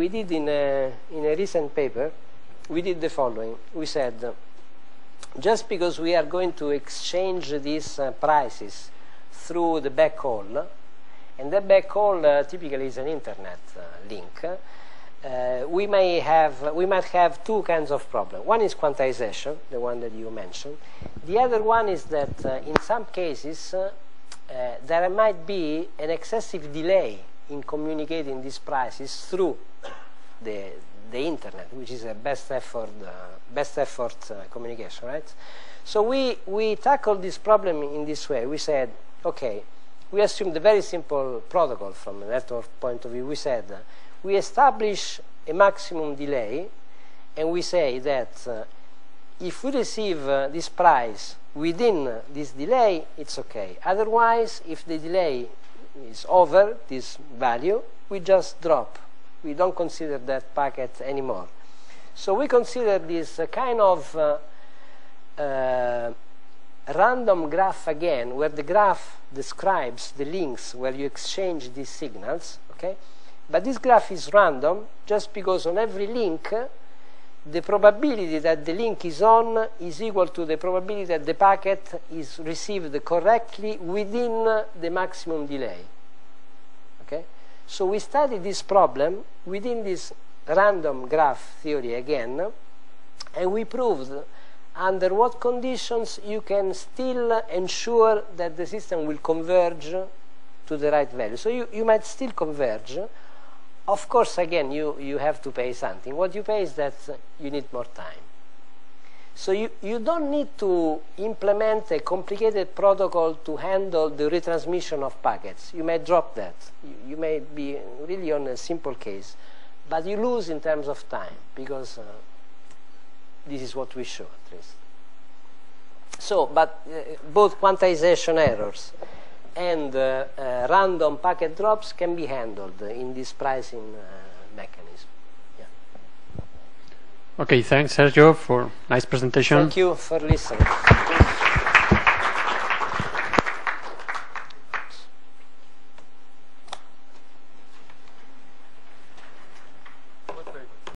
did in a recent paper. We did the following. We said, just because we are going to exchange these prices through the backhaul, and that backhaul typically is an internet link, we might have two kinds of problems. One is quantization, the one that you mentioned. The other one is that in some cases there might be an excessive delay in communicating these prices through the internet, which is a best effort communication, right? So we tackled this problem in this way. We said, okay, we assumed a very simple protocol from a network point of view. We said, we establish a maximum delay, and we say that if we receive this price within this delay, it's okay. Otherwise, if the delay is over this value, we just drop. We don't consider that packet anymore. So we consider this kind of random graph again, where the graph describes the links where you exchange these signals, okay? But this graph is random just because on every link, the probability that the link is on is equal to the probability that the packet is received correctly within the maximum delay, okay? So we studied this problem within this random graph theory again, and we proved under what conditions you can still ensure that the system will converge to the right value. So you might still converge. Of course, again, you have to pay something. What you pay is that you need more time. So you don't need to implement a complicated protocol to handle the retransmission of packets. You may drop that. You may be really on a simple case. But you lose in terms of time, because this is what we show, at least. So, but both quantization errors and random packet drops can be handled in this pricing mechanism. Yeah. Okay, thanks, Sergio, for nice presentation. Thank you for listening.